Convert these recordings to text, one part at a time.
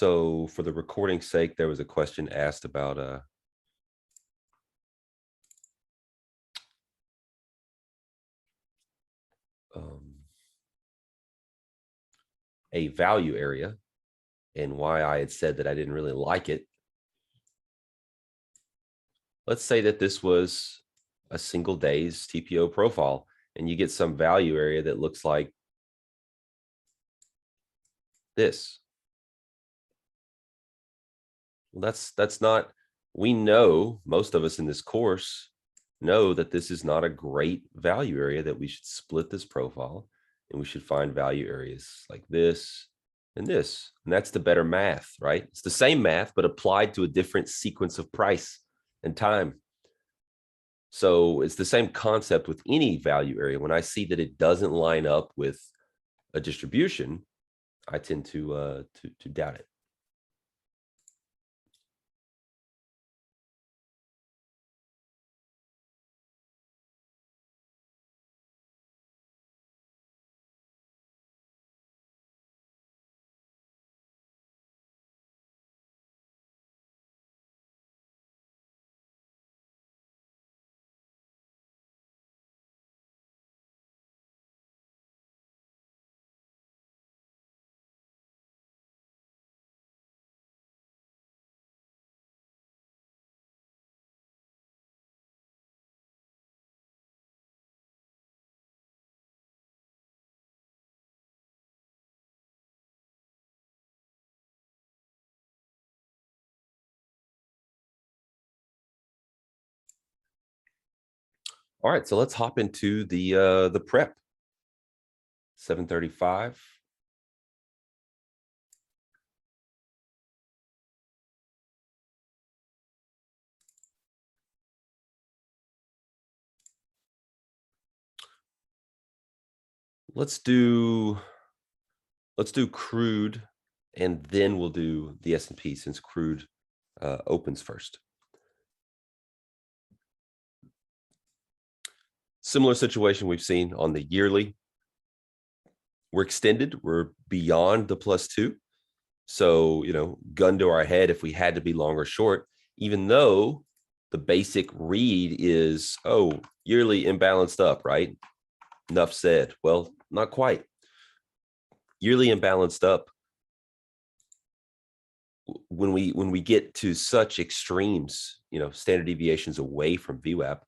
So for the recording's sake, there was a question asked about a value area and why I had said that I didn't really like it. Let's say that this was a single day's TPO profile and you get some value area that looks like this. Well, that's not, we know, most of us in this course know that this is not a great value area, that we should split this profile and we should find value areas like this and this. And that's the better math, right? It's the same math, but applied to a different sequence of price and time. So it's the same concept with any value area. When I see that it doesn't line up with a distribution, I tend to doubt it. All right, so let's hop into the prep. 7:35. Let's do crude, and then we'll do the S&P since crude opens first. Similar situation we've seen on the yearly. We're extended, we're beyond the +2. So, gun to our head if we had to be long or short, even though the basic read is, oh, yearly imbalanced up, right? Enough said. Well, not quite. Yearly imbalanced up, when we get to such extremes, standard deviations away from VWAP,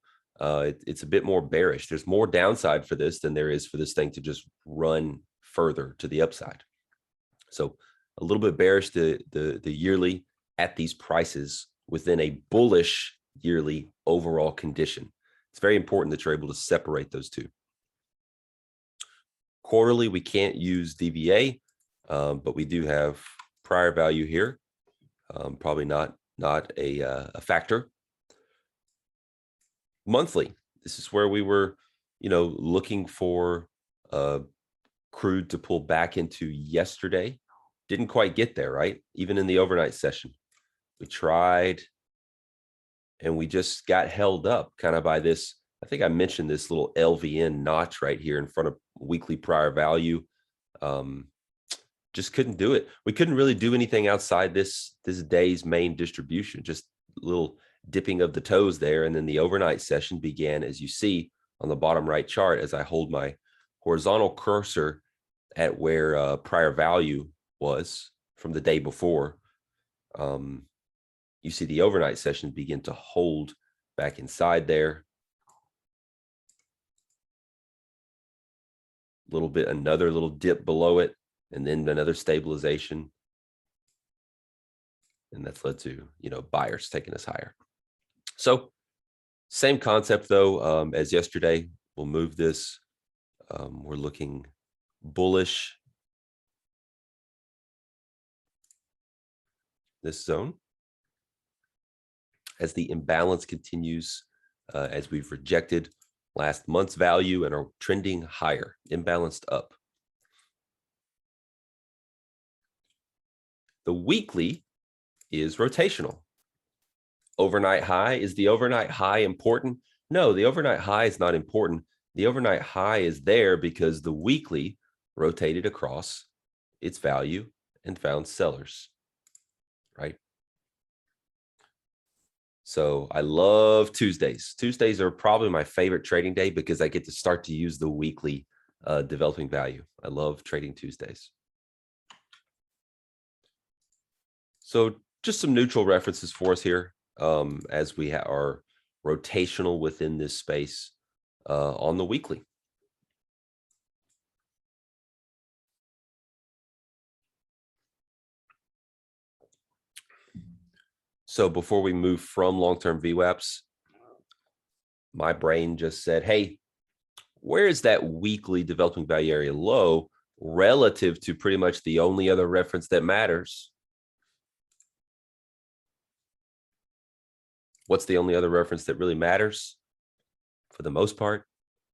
it's a bit more bearish. There's more downside for this than there is for this thing to just run further to the upside. So a little bit bearish the yearly at these prices within a bullish yearly overall condition. It's very important that you're able to separate those two. Quarterly, we can't use DVA, but we do have prior value here. Probably not a factor. Monthly, this is where we were, looking for crude to pull back into yesterday. Didn't quite get there, right? Even in the overnight session, we tried and we just got held up kind of by this. I think I mentioned this little LVN notch right here in front of weekly prior value. Just couldn't do it. We couldn't really do anything outside this day's main distribution, just a little dipping of the toes there. And then the overnight session began, as you see on the bottom right chart, as I hold my horizontal cursor at where prior value was from the day before. You see the overnight session begin to hold back inside there. A little bit, another little dip below it, and then another stabilization. And that's led to, buyers taking us higher. So same concept though, as yesterday. We'll move this. We're looking bullish. This zone. As the imbalance continues, as we've rejected last month's value and are trending higher, imbalanced up. The weekly is rotational. Overnight high, is the overnight high important? No, the overnight high is not important. The overnight high is there because the weekly rotated across its value and found sellers. right? So I love Tuesdays. Tuesdays are probably my favorite trading day because I get to start to use the weekly developing value. I love trading Tuesdays. So just some neutral references for us here as we are rotational within this space on the weekly. So before we move from long-term VWAPs, my brain just said, hey, where is that weekly developing value area low relative to pretty much the only other reference that matters? What's the only other reference that really matters for the most part?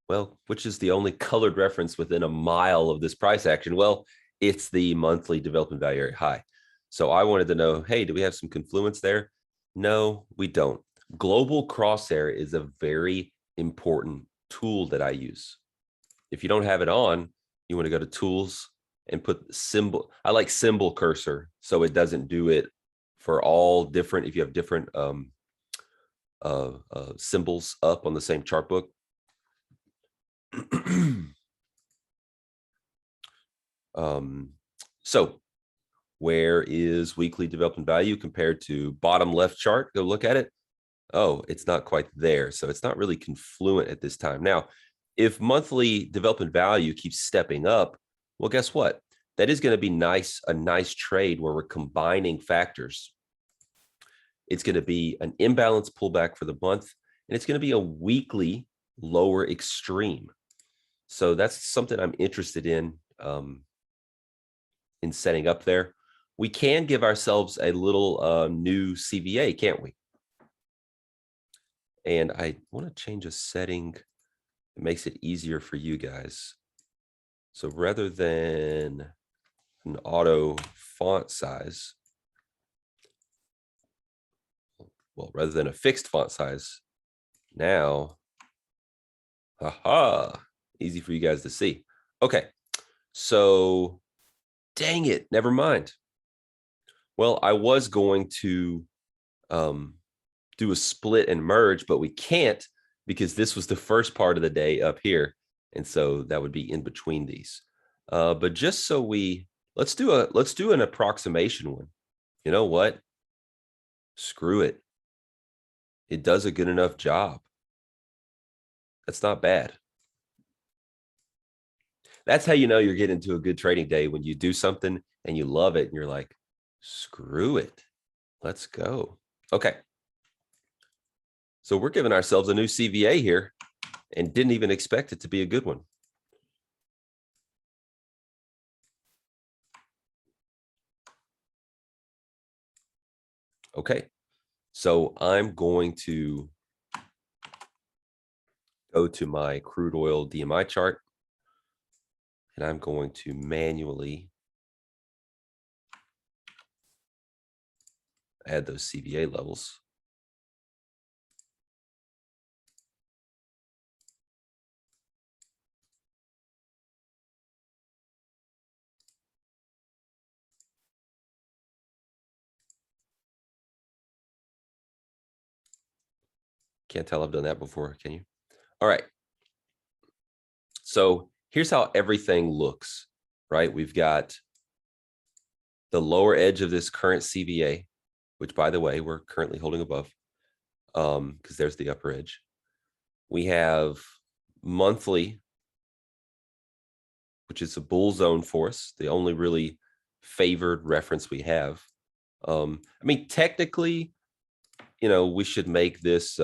Well, which is the only colored reference within a mile of this price action? Well, it's the monthly development value area high. So I wanted to know, hey, do we have some confluence there? No, we don't. Global crosshair is a very important tool that I use. If you don't have it on, you want to go to tools and put symbol. I like symbol cursor so it doesn't do it for all different. If you have different symbols up on the same chart book. So where is weekly development value compared to bottom left chart? Go look at it. Oh, it's not quite there. So it's not really confluent at this time. Now, if monthly development value keeps stepping up, well, guess what? That is going to be a nice trade where we're combining factors. It's going to be an imbalance pullback for the month, and it's going to be a weekly lower extreme. So that's something I'm interested in setting up there. We can give ourselves a little new CVA, can't we? And I want to change a setting. It makes it easier for you guys. So rather than an auto font size, well, rather than a fixed font size, now, haha, easy for you guys to see. Okay, so dang it, never mind. Well, I was going to do a split and merge, but we can't because this was the first part of the day up here. And so that would be in between these. But just so let's do an approximation one. You know what? Screw it. It does a good enough job. That's not bad. That's how you know you're getting into a good trading day, when you do something and you love it and you're like, screw it. Let's go. Okay. So we're giving ourselves a new CVA here and didn't even expect it to be a good one. Okay. So I'm going to go to my crude oil DMI chart, and I'm going to manually add those CVA levels. Can't tell I've done that before, can you? All right. So here's how everything looks, right? We've got the lower edge of this current CVA, which, by the way, we're currently holding above, because there's the upper edge. We have monthly, which is a bull zone for us, the only really favored reference we have. I mean, technically, we should make this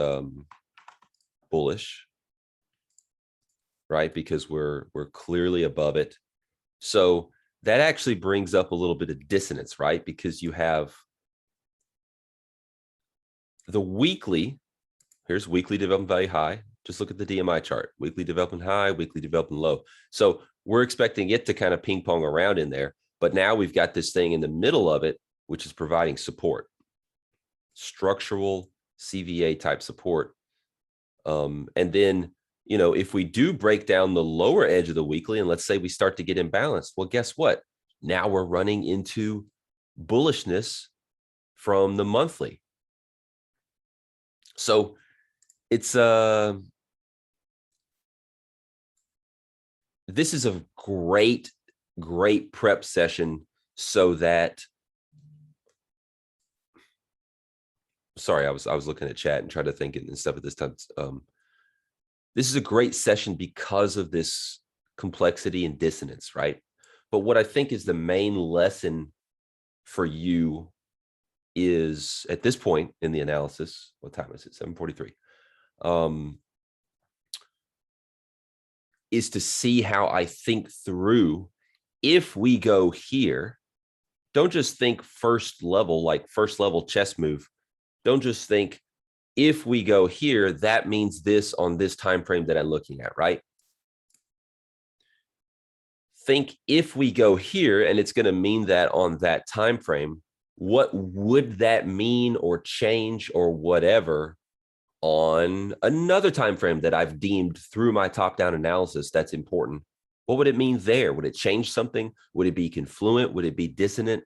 bullish, right? Because we're clearly above it. So that actually brings up a little bit of dissonance, right? Because you have the weekly. Here's weekly development value high. Just look at the DMI chart. Weekly development high, weekly development low. So we're expecting it to kind of ping pong around in there. But now we've got this thing in the middle of it, which is providing support. Structural CVA type support. And then, if we do break down the lower edge of the weekly, and let's say we start to get imbalanced, well, guess what? Now we're running into bullishness from the monthly. So it's this is a great prep session so that, sorry, I was looking at chat and trying to think and stuff at this time. This is a great session because of this complexity and dissonance, right? But what I think is the main lesson for you is, at this point in the analysis, what time is it? 7:43. Is to see how I think through, if we go here, don't just think first level, like first level chess move. Don't just think, if we go here, that means this on this time frame that I'm looking at, right? Think, if we go here and it's going to mean that on that time frame, what would that mean or change or whatever on another time frame that I've deemed through my top-down analysis that's important? What would it mean there? Would it change something? Would it be confluent? Would it be dissonant?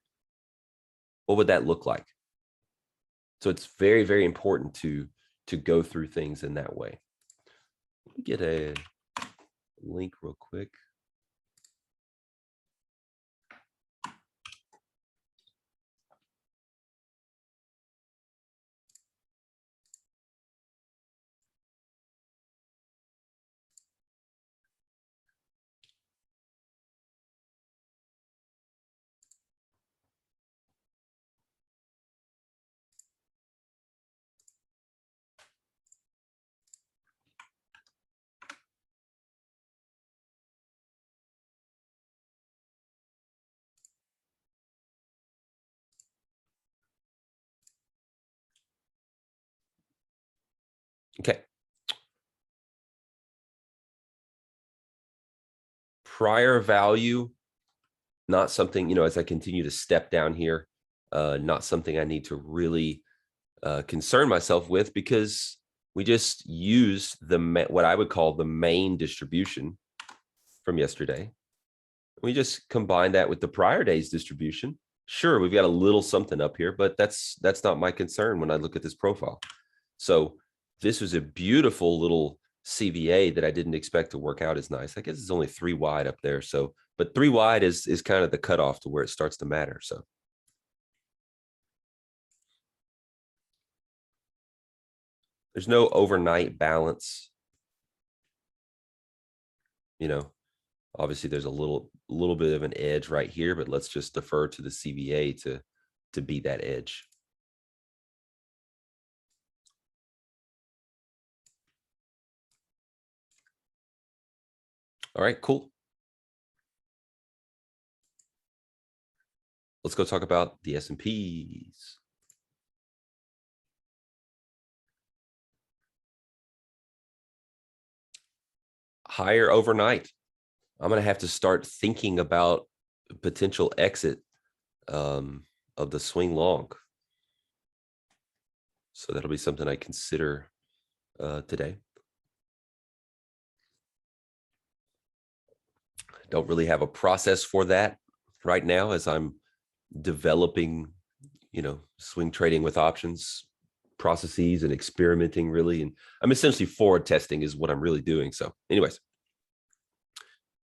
What would that look like? So it's very, very important to go through things in that way. Let me get a link real quick. Okay. Prior value, not something, as I continue to step down here, not something I need to really concern myself with, because we just used what I would call the main distribution from yesterday. We just combine that with the prior day's distribution. Sure, we've got a little something up here, but that's not my concern when I look at this profile. So this was a beautiful little CVA that I didn't expect to work out as nice. I guess it's only 3 wide up there. So, but 3 wide is kind of the cutoff to where it starts to matter. So there's no overnight balance. Obviously there's a little bit of an edge right here, but let's just defer to the CVA to be that edge. All right, cool. Let's go talk about the S&Ps. Higher overnight. I'm going to have to start thinking about potential exit of the swing long. So that'll be something I consider today. Don't really have a process for that right now, as I'm developing, swing trading with options processes and experimenting really. And I'm essentially forward testing is what I'm really doing. So anyways,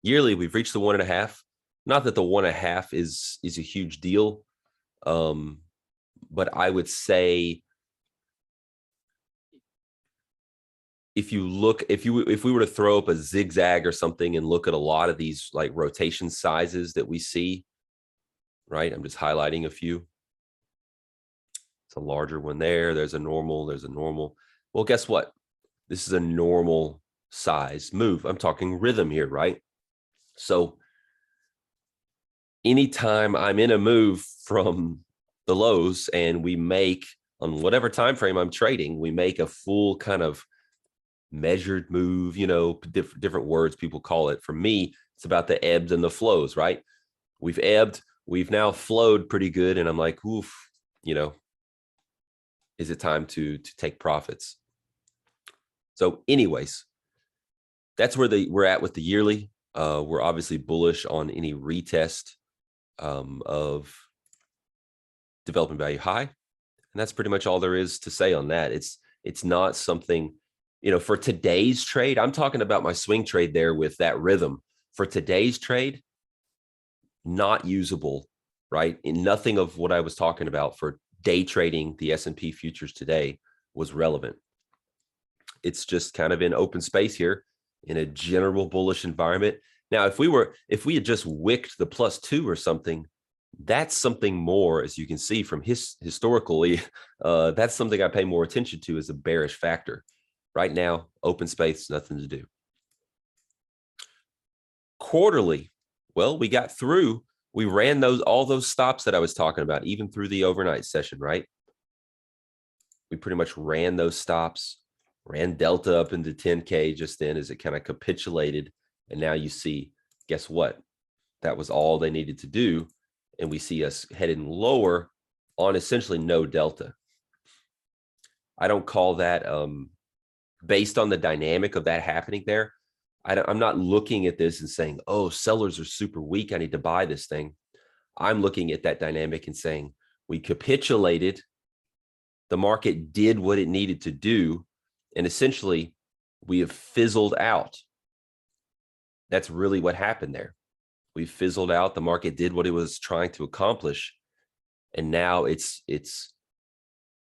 yearly, we've reached the 1.5. Not that the 1.5 is a huge deal. But I would say, if we were to throw up a zigzag or something and look at a lot of these like rotation sizes that we see, right? I'm just highlighting a few. It's a larger one there. There's a normal. Well, guess what? This is a normal size move. I'm talking rhythm here, right? So anytime I'm in a move from the lows and we make, on whatever time frame I'm trading, we make a full kind of measured move, different words people call it. For me, it's about the ebbs and the flows, right? We've ebbed, we've now flowed pretty good, and I'm like, oof, is it time to take profits? So anyways, that's where we're at with the yearly. We're obviously bullish on any retest of development value high. And that's pretty much all there is to say on that. It's not something, for today's trade. I'm talking about my swing trade there with that rhythm. For today's trade, not usable, right? And nothing of what I was talking about for day trading the S&P futures today was relevant. It's just kind of in open space here in a general bullish environment. Now, if we had just wicked the +2 or something, that's something more, as you can see from historically, that's something I pay more attention to as a bearish factor. Right now, open space, nothing to do. Quarterly, well, we got through. We ran all those stops that I was talking about, even through the overnight session, right? We pretty much ran those stops, ran Delta up into 10K just then as it kind of capitulated. And now you see, guess what? That was all they needed to do. And we see us heading lower on essentially no Delta. I don't call that, based on the dynamic of that happening there, I'm not looking at this and saying, oh, sellers are super weak, I need to buy this thing. I'm looking at that dynamic and saying, we capitulated, the market did what it needed to do, and essentially we have fizzled out. That's really what happened there. We fizzled out, the market did what it was trying to accomplish, and now it's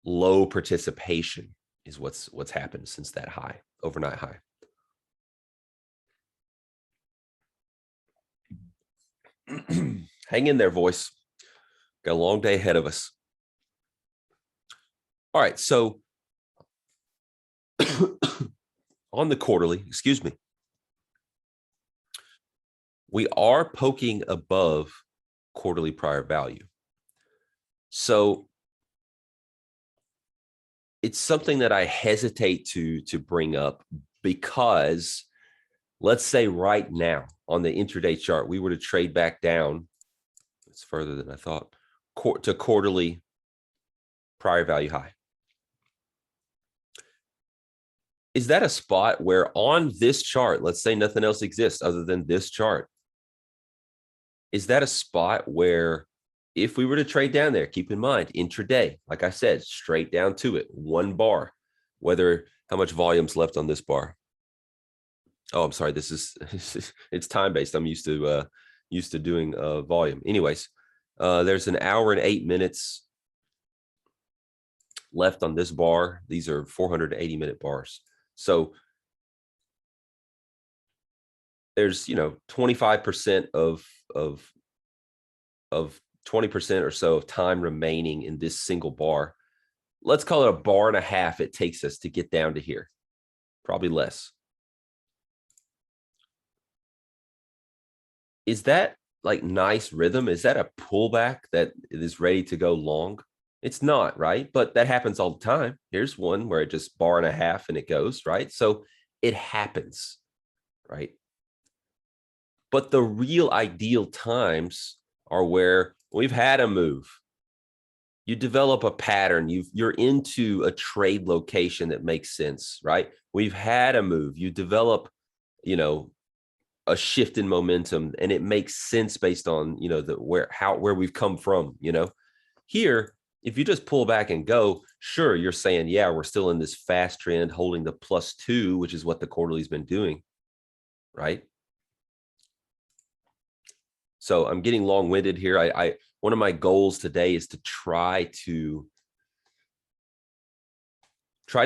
low participation is what's happened since that high, overnight high. Hang in there, voice. Got a long day ahead of us. All right, so on the quarterly, excuse me, we are poking above quarterly prior value. So it's something that I hesitate to bring up because let's say right now on the intraday chart, we were to trade back down. It's further than I thought, to quarterly prior value high. Is that a spot where on this chart, let's say nothing else exists other than this chart, is that a spot where if we were to trade down there, keep in mind, intraday, like I said, straight down to it, one bar, how much volume's left on this bar? Oh, I'm sorry. This is, it's time-based. I'm used to doing volume. Anyways, there's an hour and 8 minutes left on this bar. These are 480-minute bars. So there's, 25% of 20% or so of time remaining in this single bar. Let's call it a bar and a half it takes us to get down to here. Probably less. Is that like nice rhythm? Is that a pullback that is ready to go long? It's not, right? But that happens all the time. Here's one where it just bar and a half and it goes, right? So it happens, right? But the real ideal times are where we've had a move. You develop a pattern. You're into a trade location that makes sense, right? We've had a move. You develop, a shift in momentum, and it makes sense based on, where we've come from, Here, if you just pull back and go, sure, you're saying, yeah, we're still in this fast trend holding the +2, which is what the quarterly's been doing, right? So I'm getting long-winded here. One of my goals today is to try to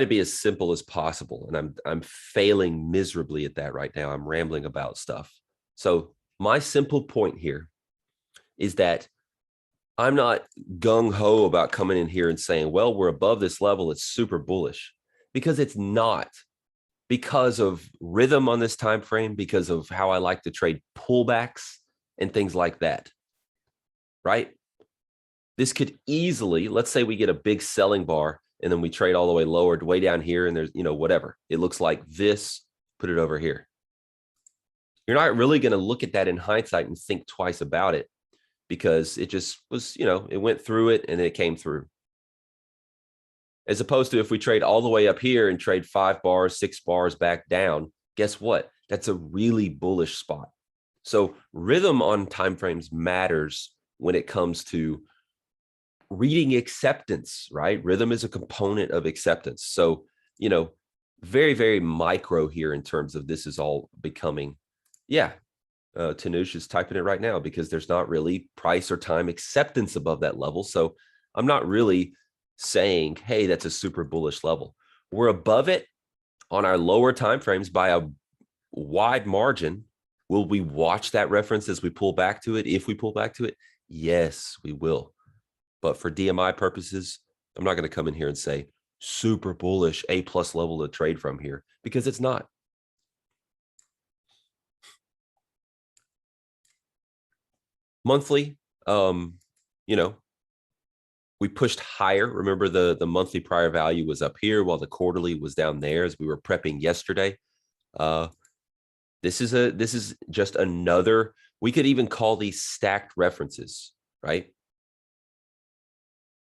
be as simple as possible. And I'm failing miserably at that right now. I'm rambling about stuff. So my simple point here is that I'm not gung-ho about coming in here and saying, well, we're above this level, it's super bullish, because it's not. Because of rhythm on this time frame, because of how I like to trade pullbacks and things like that, right? This could easily, let's say we get a big selling bar and then we trade all the way lower to way down here, and there's, whatever. It looks like this, put it over here. You're not really going to look at that in hindsight and think twice about it, because it just was, it went through it and it came through. As opposed to if we trade all the way up here and trade 5 bars, 6 bars back down, guess what? That's a really bullish spot. So rhythm on timeframes matters when it comes to reading acceptance, right? Rhythm is a component of acceptance. So, very, very micro here in terms of this is all becoming, yeah. Tanush is typing it right now because there's not really price or time acceptance above that level. So I'm not really saying, hey, that's a super bullish level. We're above it on our lower time frames by a wide margin. Will we watch that reference as we pull back to it? If we pull back to it, yes, we will. But for DMI purposes, I'm not going to come in here and say super bullish A+ level to trade from here because it's not. Monthly, we pushed higher. Remember the monthly prior value was up here while the quarterly was down there as we were prepping yesterday. This is just another, we could even call these stacked references, right?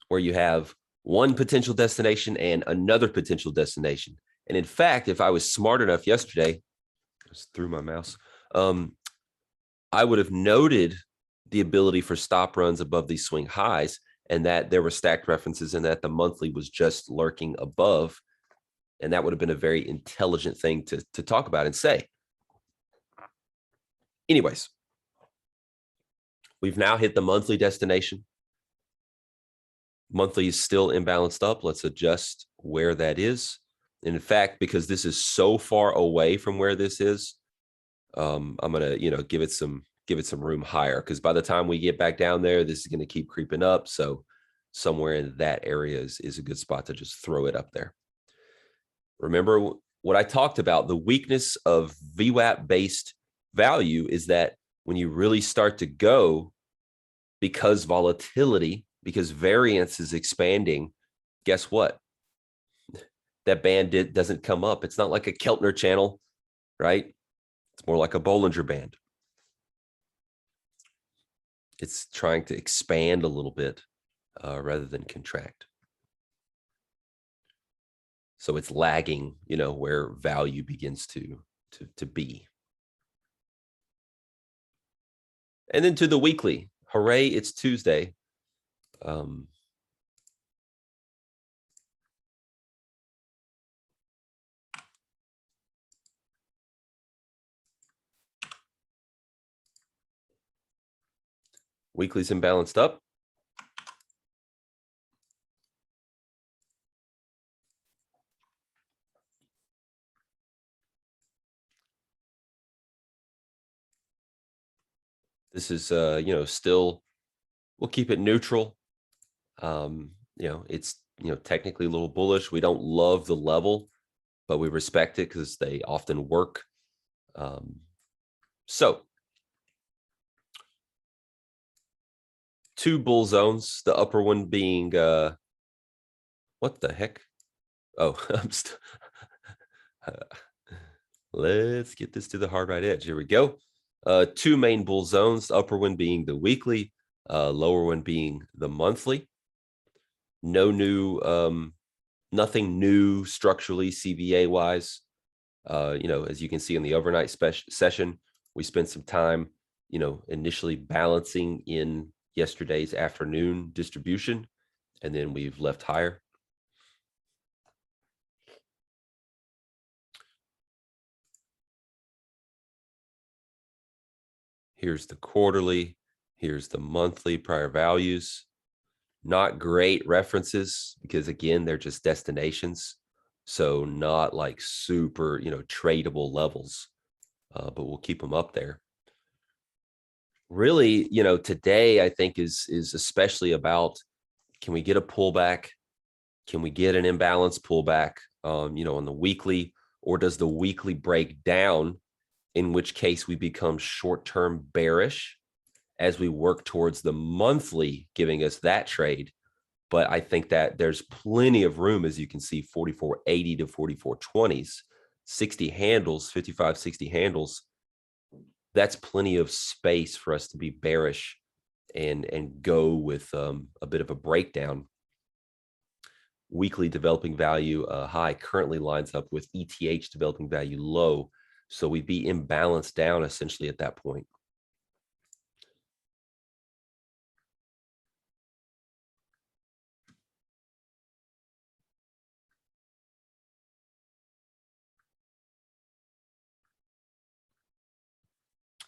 Where you have one potential destination and another potential destination. And in fact, if I was smart enough yesterday, I just threw my mouse, I would have noted the ability for stop runs above these swing highs and that there were stacked references and that the monthly was just lurking above. And that would have been a very intelligent thing to talk about and say. Anyways, we've now hit the monthly destination. Monthly is still imbalanced up. Let's adjust where that is. And in fact, because this is so far away from where this is, I'm gonna, give it some room higher because by the time we get back down there, this is going to keep creeping up. So somewhere in that area is a good spot to just throw it up there. Remember what I talked about, the weakness of VWAP based value is that when you really start to go, because volatility, because variance is expanding, guess what? That band doesn't come up. It's not like a Keltner channel, right? It's more like a Bollinger Band. It's trying to expand a little bit rather than contract. So it's lagging, where value begins to be. And then to the weekly. Hooray, it's Tuesday. Weekly's imbalanced up. This is, still, we'll keep it neutral. It's, technically a little bullish. We don't love the level, but we respect it because they often work. So two bull zones, the upper one being, what the heck? Oh, let's get this to the hard right edge. Here we go. Two main bull zones, the upper one being the weekly, lower one being the monthly. No new, nothing new structurally CVA wise. As you can see in the overnight session, we spent some time, initially balancing in yesterday's afternoon distribution, and then we've left higher. Here's the quarterly. Here's the monthly prior values. Not great references because, again, they're just destinations. So not like super, tradable levels, but we'll keep them up there. Really, today I think is especially about, can we get a pullback? Can we get an imbalance pullback, on the weekly, or does the weekly break down, in which case we become short-term bearish as we work towards the monthly giving us that trade. But I think that there's plenty of room, as you can see, 44.80 to 44.20s, 60 handles, 55, 60 handles. That's plenty of space for us to be bearish and go with a bit of a breakdown. Weekly developing value high currently lines up with ETH developing value low. So we'd be imbalanced down essentially at that point.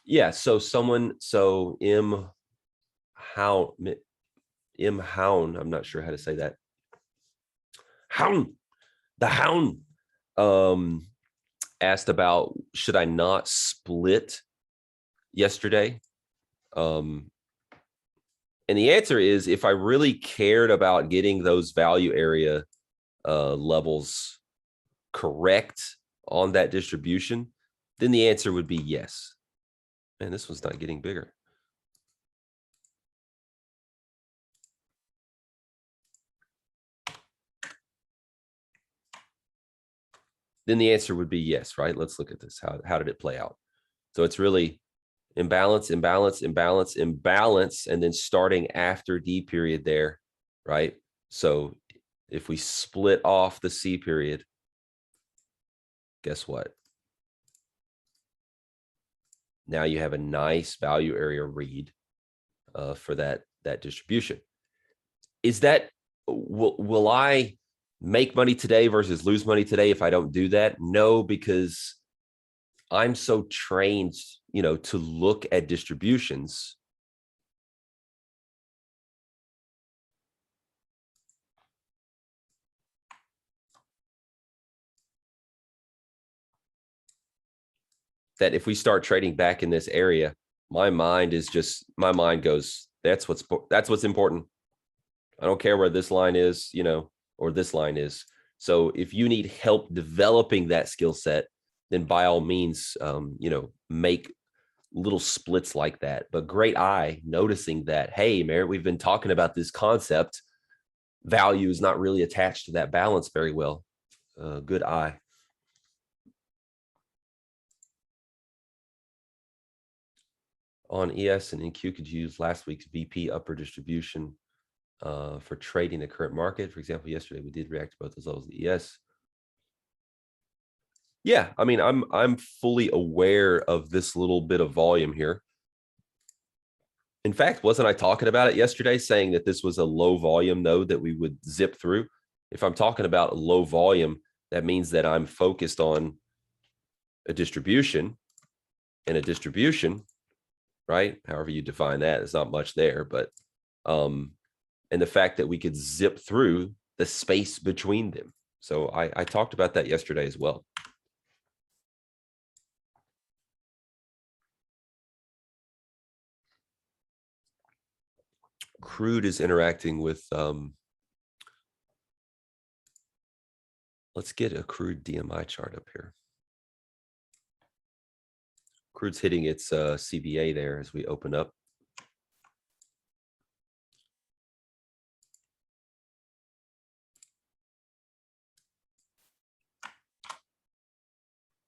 Yeah. So M Hound, I'm not sure how to say that. Hound, the Hound, um, asked about, should I not split yesterday? Um, and the answer is, if I really cared about getting those value area levels correct on that distribution, then the answer would be yes. Man, this one's not getting bigger. Then the answer would be yes, right? Let's look at this. How did it play out? So it's really imbalance, imbalance, imbalance, imbalance, and then starting after D period there, right? So if we split off the C period, guess what? Now you have a nice value area read for that distribution. Is that, will I make money today versus lose money today if I don't do that? No, because I'm so trained, to look at distributions. That if we start trading back in this area, my mind goes, that's what's important. I don't care where this line is, or this line is. So if you need help developing that skill set, then by all means, make little splits like that. But great eye noticing that, hey, Merritt, we've been talking about this concept. Value is not really attached to that balance very well. Good eye. On ES and NQ, could you use last week's VP upper distribution for trading the current market? For example, yesterday we did react to both those levels of the ES. Yeah, I mean, I'm fully aware of this little bit of volume here. In fact, wasn't I talking about it yesterday, saying that this was a low volume node that we would zip through? If I'm talking about low volume, that means that I'm focused on a distribution, and a distribution, right? However you define that, there's not much there, but and the fact that we could zip through the space between them. So I talked about that yesterday as well. Crude is interacting with, let's get a crude DMI chart up here. Crude's hitting its CBA there as we open up.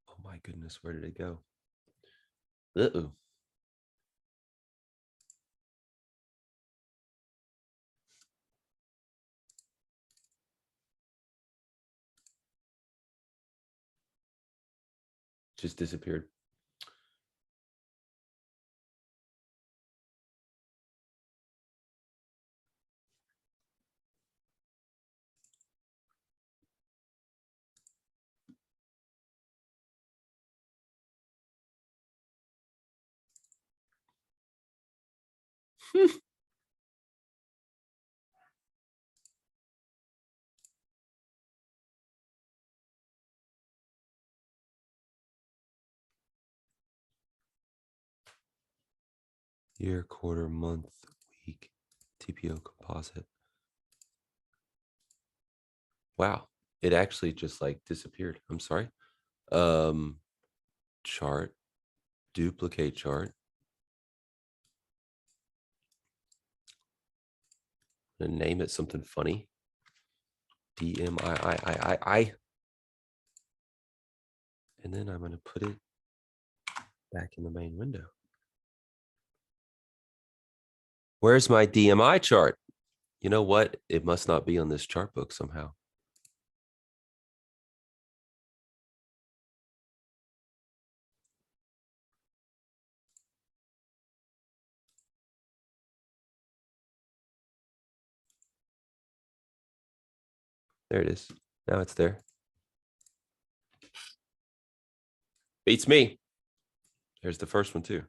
Oh my goodness, where did it go? Uh-oh. Just disappeared. Year, quarter, month, week, TPO composite. Wow, it actually just like disappeared. I'm sorry. Chart, duplicate chart. I'm gonna name it something funny. DMII. And then I'm gonna put it back in the main window. Where's my DMI chart? You know what? It must not be on this chart book somehow. There it is. Now it's there. Beats me. There's the first one too.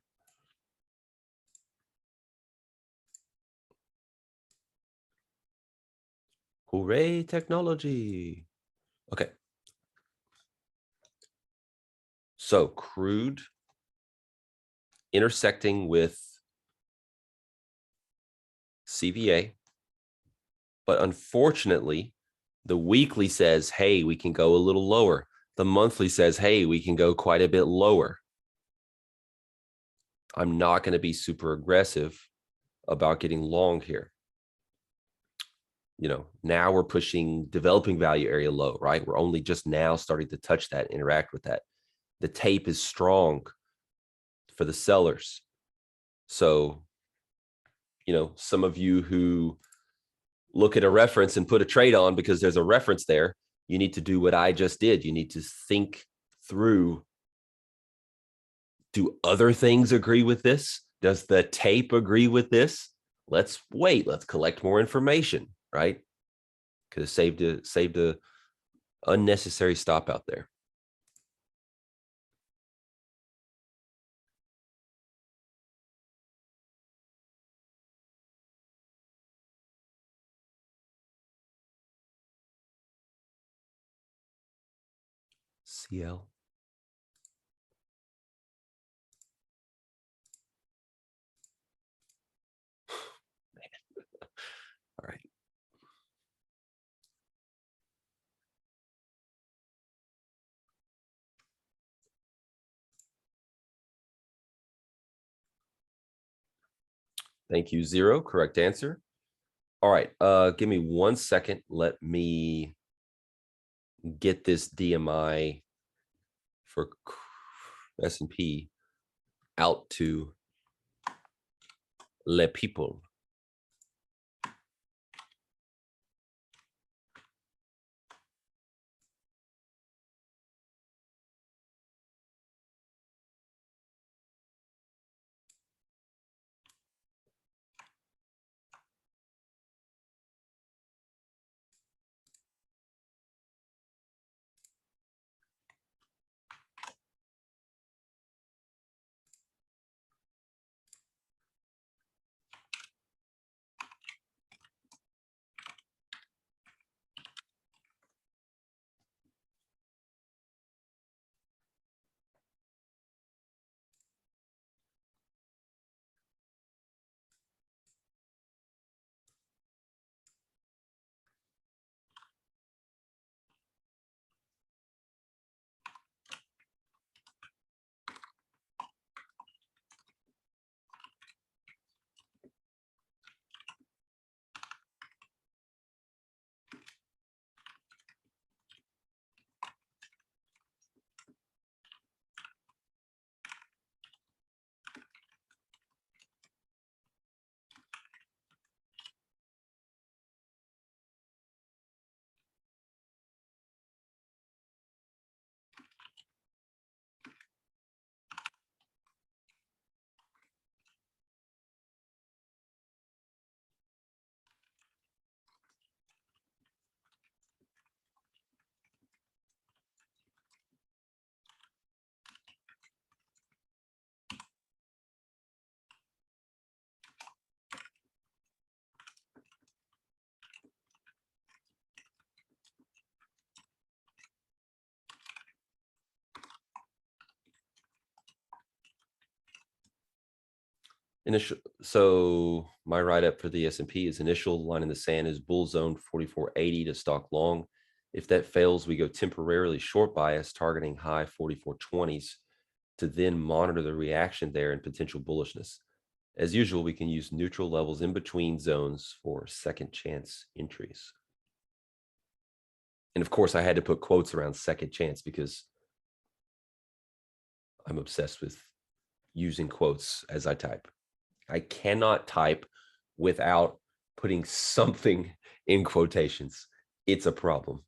Hooray, technology. Okay. So crude intersecting with CVA. But unfortunately, the weekly says, hey, we can go a little lower. The monthly says, hey, we can go quite a bit lower. I'm not going to be super aggressive about getting long here. Now we're pushing developing value area low, right? We're only just now starting to touch that, interact with that. The tape is strong for the sellers. So, some of you who look at a reference and put a trade on because there's a reference there, you need to do what I just did. You need to think through, do other things agree with this? Does the tape agree with this? Let's wait. Let's collect more information, right? Could have saved a unnecessary stop out there. CL. All right. Thank you, Zero. Correct answer. All right. Give me 1 second. Let me get this DMI for S&P out to le people. So my write-up for the S&P is initial line in the sand is bull zone 4480 to stock long. If that fails, we go temporarily short bias, targeting high 4420s to then monitor the reaction there and potential bullishness. As usual, we can use neutral levels in between zones for second chance entries. And of course, I had to put quotes around second chance because I'm obsessed with using quotes as I type. I cannot type without putting something in quotations. It's a problem.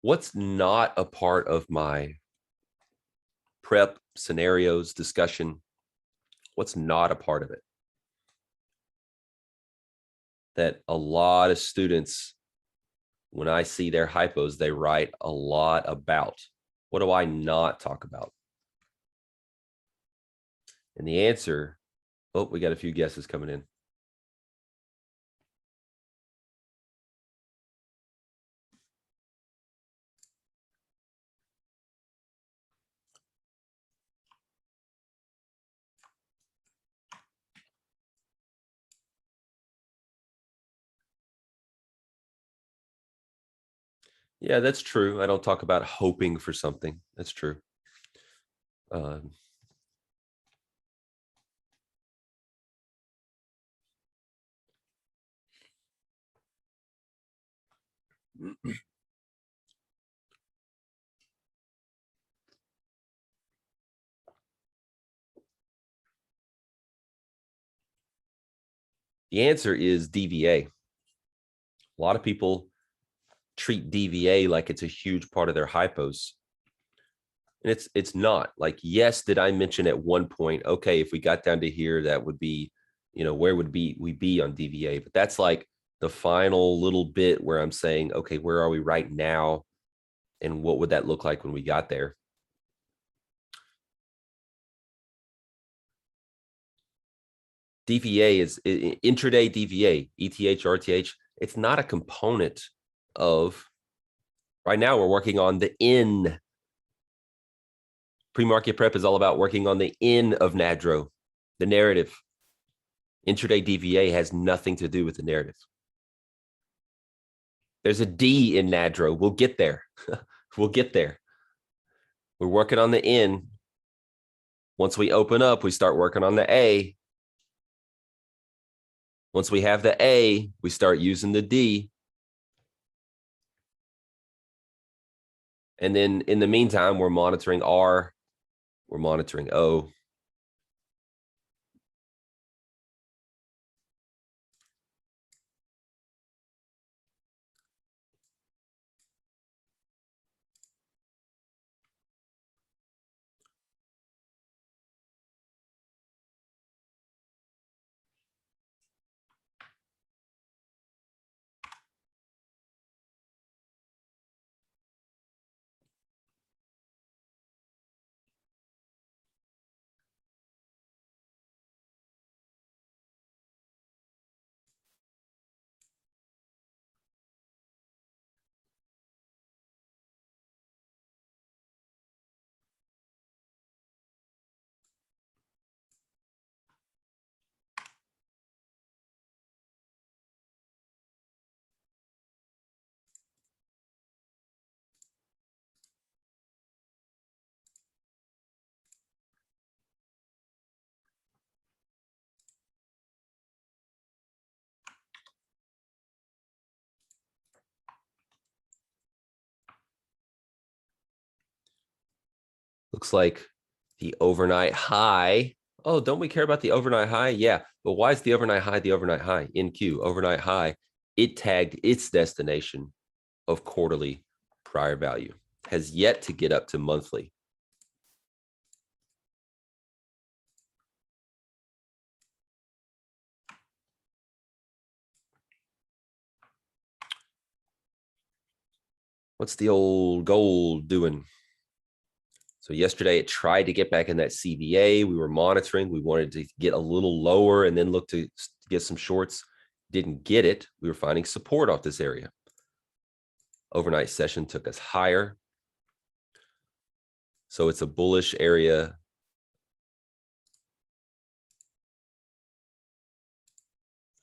What's not a part of my prep scenarios discussion? What's not a part of it that a lot of students, when I see their hypos, they write a lot about? What do I not talk about? And the answer, oh, we got a few guesses coming in. Yeah, that's true. I don't talk about hoping for something. That's true. Um, the answer is DVA. A lot of people treat DVA like it's a huge part of their hypos. And it's not. Like, yes, did I mention at one point, okay, if we got down to here, that would be, where would we be on DVA? But that's like the final little bit where I'm saying, okay, where are we right now? And what would that look like when we got there? DVA is intraday DVA, ETH, RTH. It's not a component of, right now we're working on the in. Pre-market prep is all about working on the in of NADRO, the narrative. Intraday DVA has nothing to do with the narrative. There's a D in NADRO. We'll get there. We'll get there. We're working on the in. Once we open up, we start working on the A. Once we have the A, we start using the D. And then in the meantime, we're monitoring R. We're monitoring O. Looks like the overnight high. Oh, don't we care about the overnight high? Yeah, but why is the overnight high the overnight high? NQ, overnight high. It tagged its destination of quarterly prior value, has yet to get up to monthly. What's the old gold doing? So yesterday it tried to get back in that CVA. We were monitoring. We wanted to get a little lower and then look to get some shorts. Didn't get it. We were finding support off this area. Overnight session took us higher. So it's a bullish area.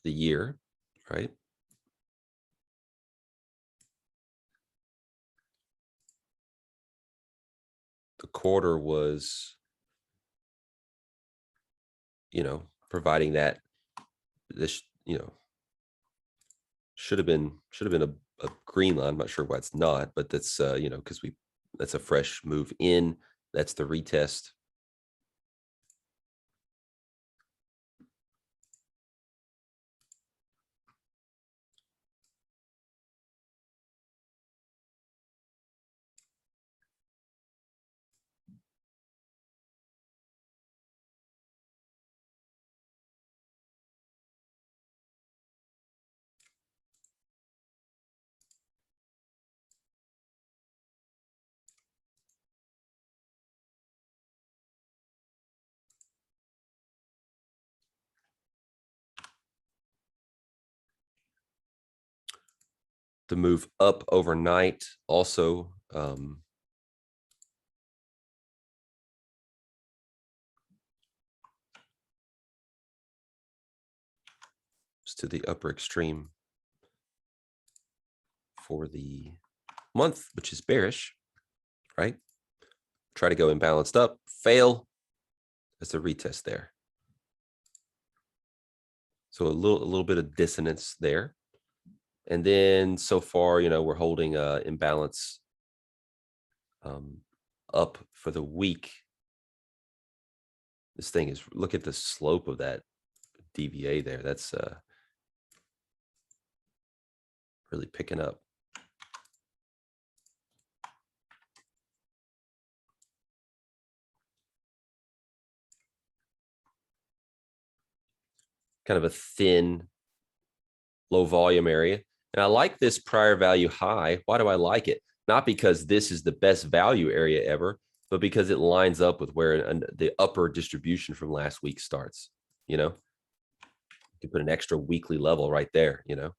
The year, right? The quarter was, providing that this, should have been a green line. I'm not sure why it's not, but that's because that's a fresh move in. That's the retest. to move up overnight. Also, to the upper extreme for the month, which is bearish, right? Try to go imbalanced up, fail. That's a retest there. So a little bit of dissonance there. And then so far, you know, we're holding imbalance up for the week. This thing is, look at the slope of that DVA there. That's really picking up. Kind of a thin, low volume area. And I like this prior value high. Why do I like it? Not because this is the best value area ever, but because it lines up with where the upper distribution from last week starts. You know, you can put an extra weekly level right there, you know.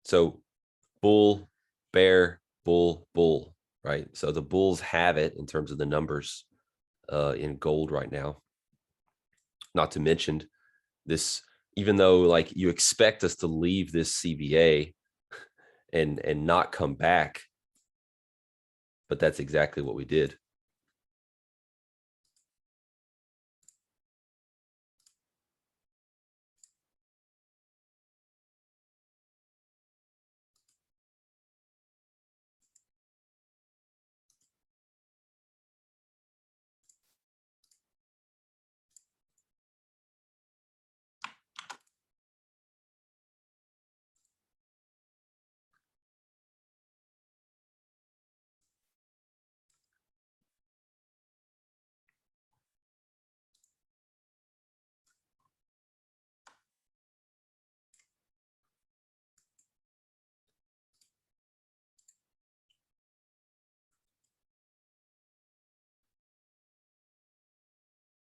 So bull, bear, bull, bull, right? So the bulls have it in terms of the numbers in gold right now. Not to mention this, even though like you expect us to leave this CVA and not come back, but that's exactly what we did.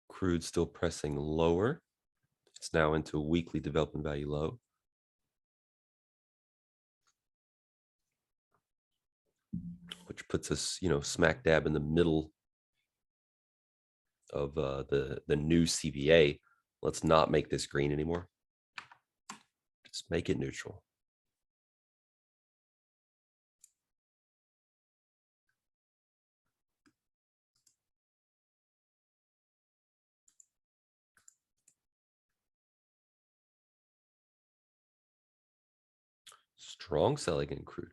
Crude still pressing lower. It's now into a weekly development value low. Which puts us, you know, smack dab in the middle of the new CVA. Let's not make this green anymore. Just make it neutral. Strong selling in crude.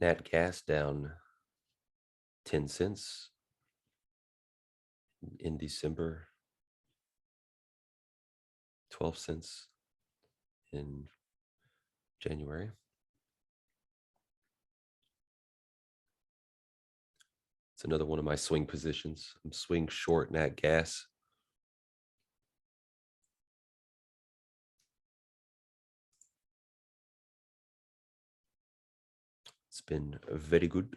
Nat gas down 10 cents in December, 12 cents in January. It's another one of my swing positions. I'm swing short nat gas. It's been very good.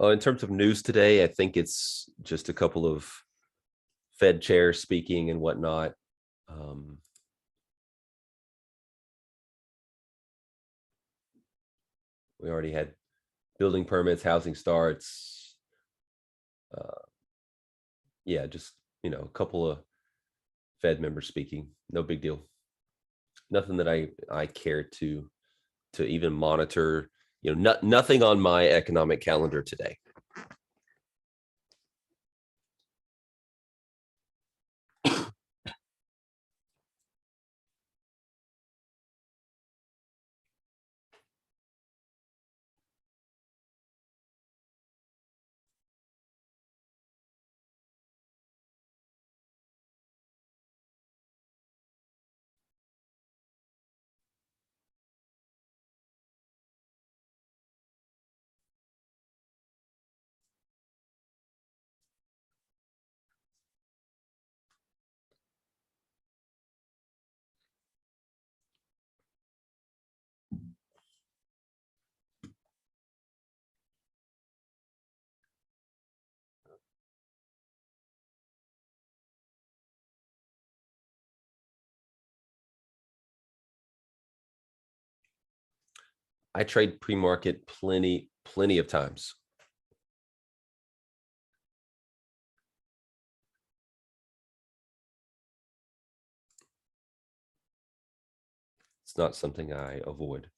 In terms of news today, I think it's just a couple of Fed chairs speaking and whatnot. We already had building permits, housing starts. Yeah, just, a couple of Fed members speaking. No big deal. Nothing that I care to even monitor. Nothing on my economic calendar today. I trade pre-market plenty of times. It's not something I avoid.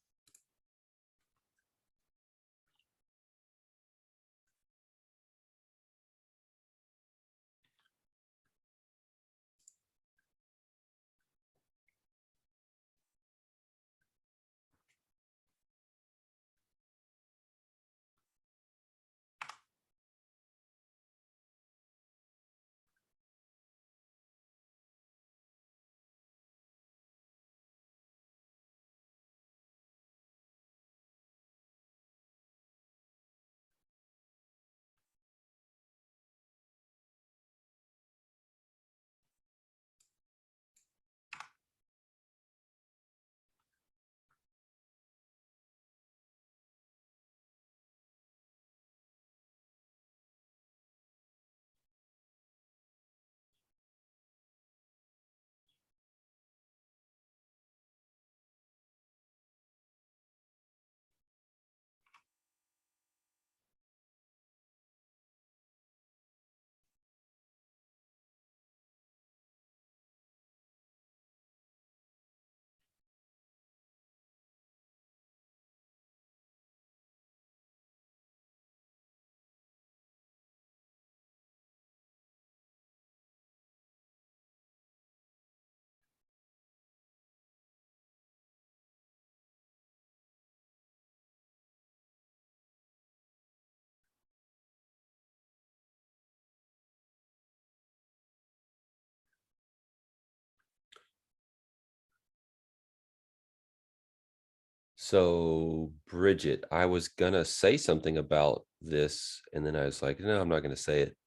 So, Bridget, I was gonna say something about this, and then I was like, no, I'm not gonna say it.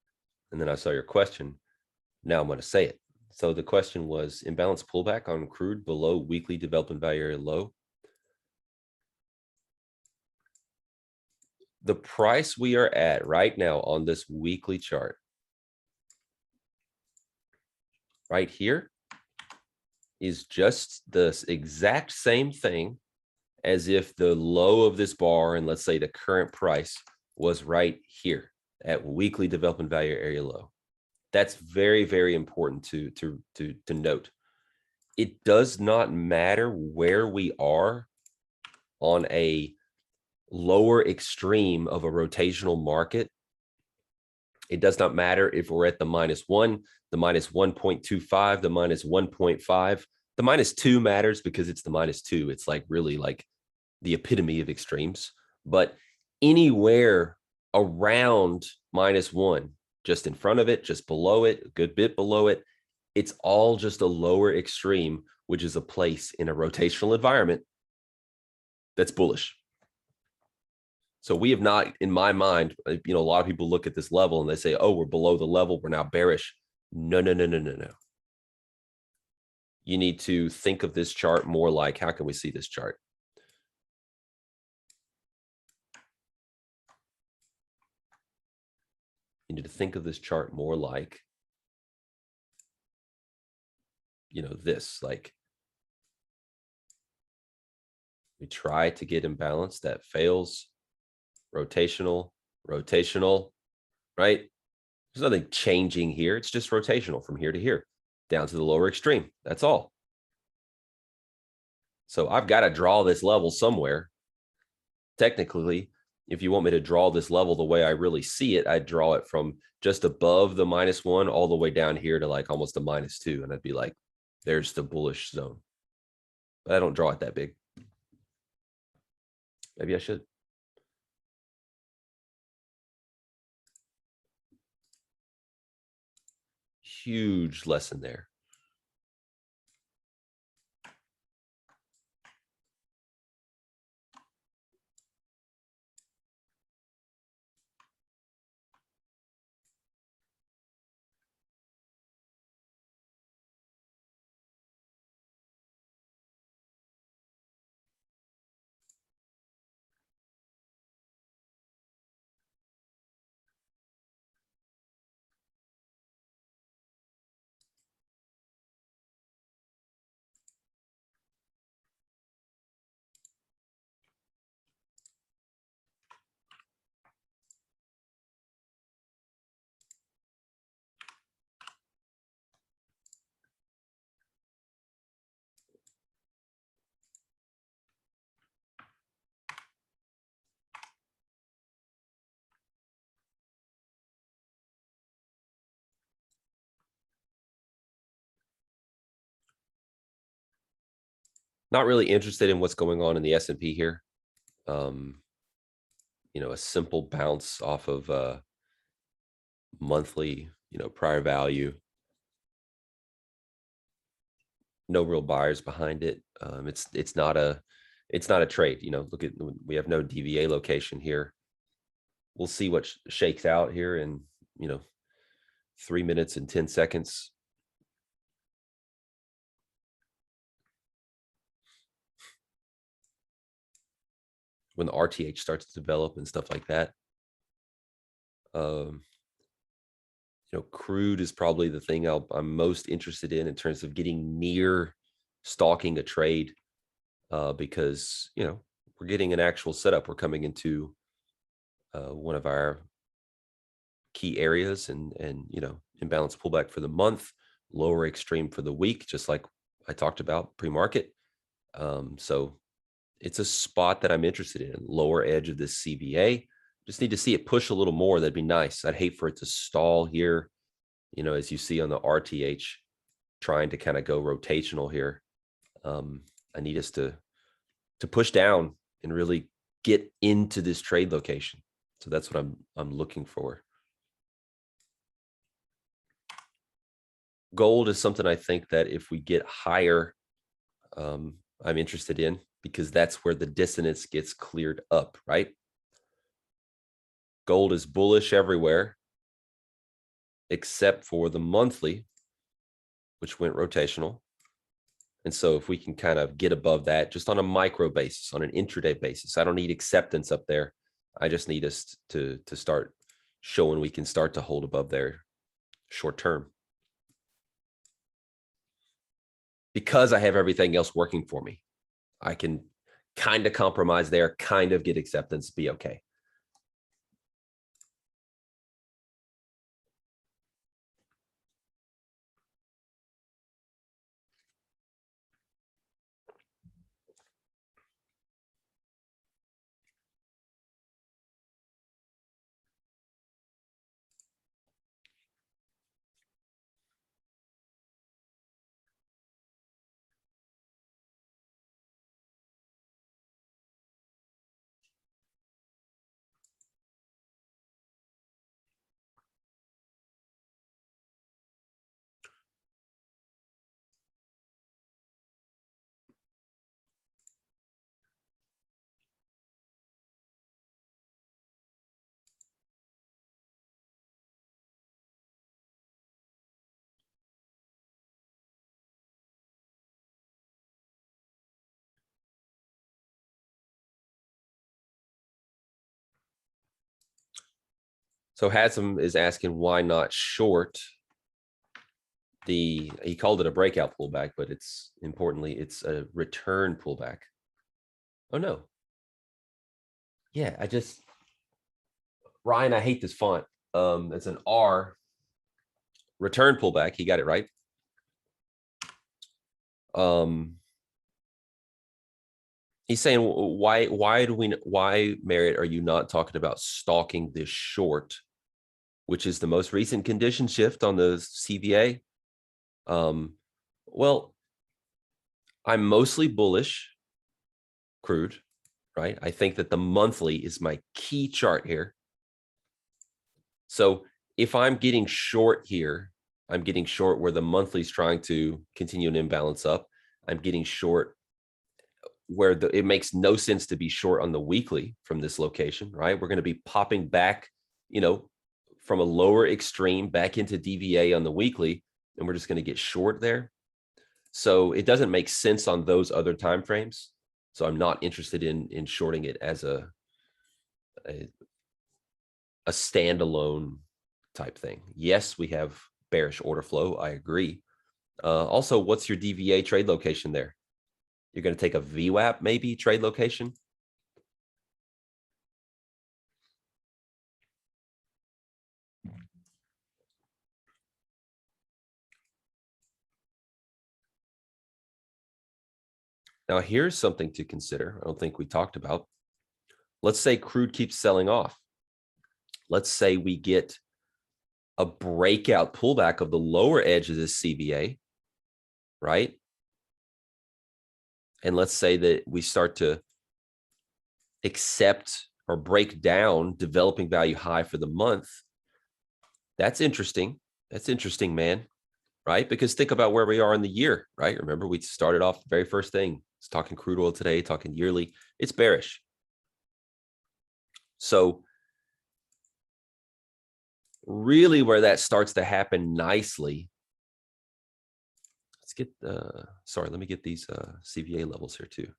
And then I saw your question. Now I'm gonna say it. So the question was imbalance pullback on crude below weekly development value area low. The price we are at right now on this weekly chart, right here, is just the exact same thing as if the low of this bar, and let's say the current price, was right here at weekly development value area low. That's very, very important to note. It does not matter where we are on a lower extreme of a rotational market. It does not matter if we're at the -1, the -1.25, the -1.5. The -2 matters because it's the -2. It's like really like the epitome of extremes. But anywhere around -1, just in front of it, just below it, a good bit below it, it's all just a lower extreme, which is a place in a rotational environment that's bullish. So we have not, in my mind, a lot of people look at this level and they say, oh, we're below the level, we're now bearish. No, no, no, no, no, no. You need to think of this chart more like, how can we see this chart? You need to think of this chart more like, this, like we try to get imbalance that fails, rotational, rotational, right? There's nothing changing here. It's just rotational from here to here, down to the lower extreme. That's all. So I've got to draw this level somewhere. Technically, if you want me to draw this level the way I really see it, I'd draw it from just above the -1 all the way down here to like almost a -2. And I'd be like, there's the bullish zone. But I don't draw it that big. Maybe I should. Huge lesson there. Not really interested in what's going on in the S&P here. A simple bounce off of monthly, prior value. No real buyers behind it. It's not a trade. Look at, we have no DVA location here. We'll see what shakes out here in 3 minutes and 10 seconds. When the RTH starts to develop and stuff like that. Crude is probably the thing I'm most interested in terms of getting near stalking a trade, because we're getting an actual setup. We're coming into one of our key areas, and imbalance pullback for the month, lower extreme for the week, just like I talked about pre-market. So it's a spot that I'm interested in, lower edge of this CVA. Just need to see it push a little more. That'd be nice. I'd hate for it to stall here, as you see on the RTH, trying to kind of go rotational here. I need us to push down and really get into this trade location. So that's what I'm looking for. Gold is something I think that if we get higher, I'm interested in, because that's where the dissonance gets cleared up, right? Gold is bullish everywhere except for the monthly, which went rotational. And so if we can kind of get above that just on a micro basis, on an intraday basis, I don't need acceptance up there. I just need us to start showing we can start to hold above there short term. Because I have everything else working for me, I can kind of compromise there, kind of get acceptance, be okay. So Hasm is asking why not short he called it a breakout pullback, but it's it's a return pullback. Oh no. Yeah, Ryan, I hate this font. It's an R return pullback. He got it right. He's saying why Merritt are you not talking about stalking this short, which is the most recent condition shift on the CVA? Well, I'm mostly bullish crude, right? I think that the monthly is my key chart here. So if I'm getting short here, I'm getting short where the monthly is trying to continue an imbalance up. I'm getting short where it makes no sense to be short on the weekly from this location, right? We're going to be popping back, from a lower extreme back into DVA on the weekly, and we're just going to get short there. So it doesn't make sense on those other time frames. So I'm not interested in shorting it as a standalone type thing. Yes, we have bearish order flow. I agree. Also, what's your DVA trade location there? You're going to take a VWAP maybe trade location? Now, here's something to consider. I don't think we talked about. Let's say crude keeps selling off. Let's say we get a breakout pullback of the lower edge of this CVA, right? And let's say that we start to accept or break down developing value high for the month. That's interesting. That's interesting, man. Right? Because think about where we are in the year, right? Remember, we started off the very first thing. It's talking crude oil today, talking yearly. It's bearish. So really where that starts to happen nicely. Let's get let me get these CVA levels here too.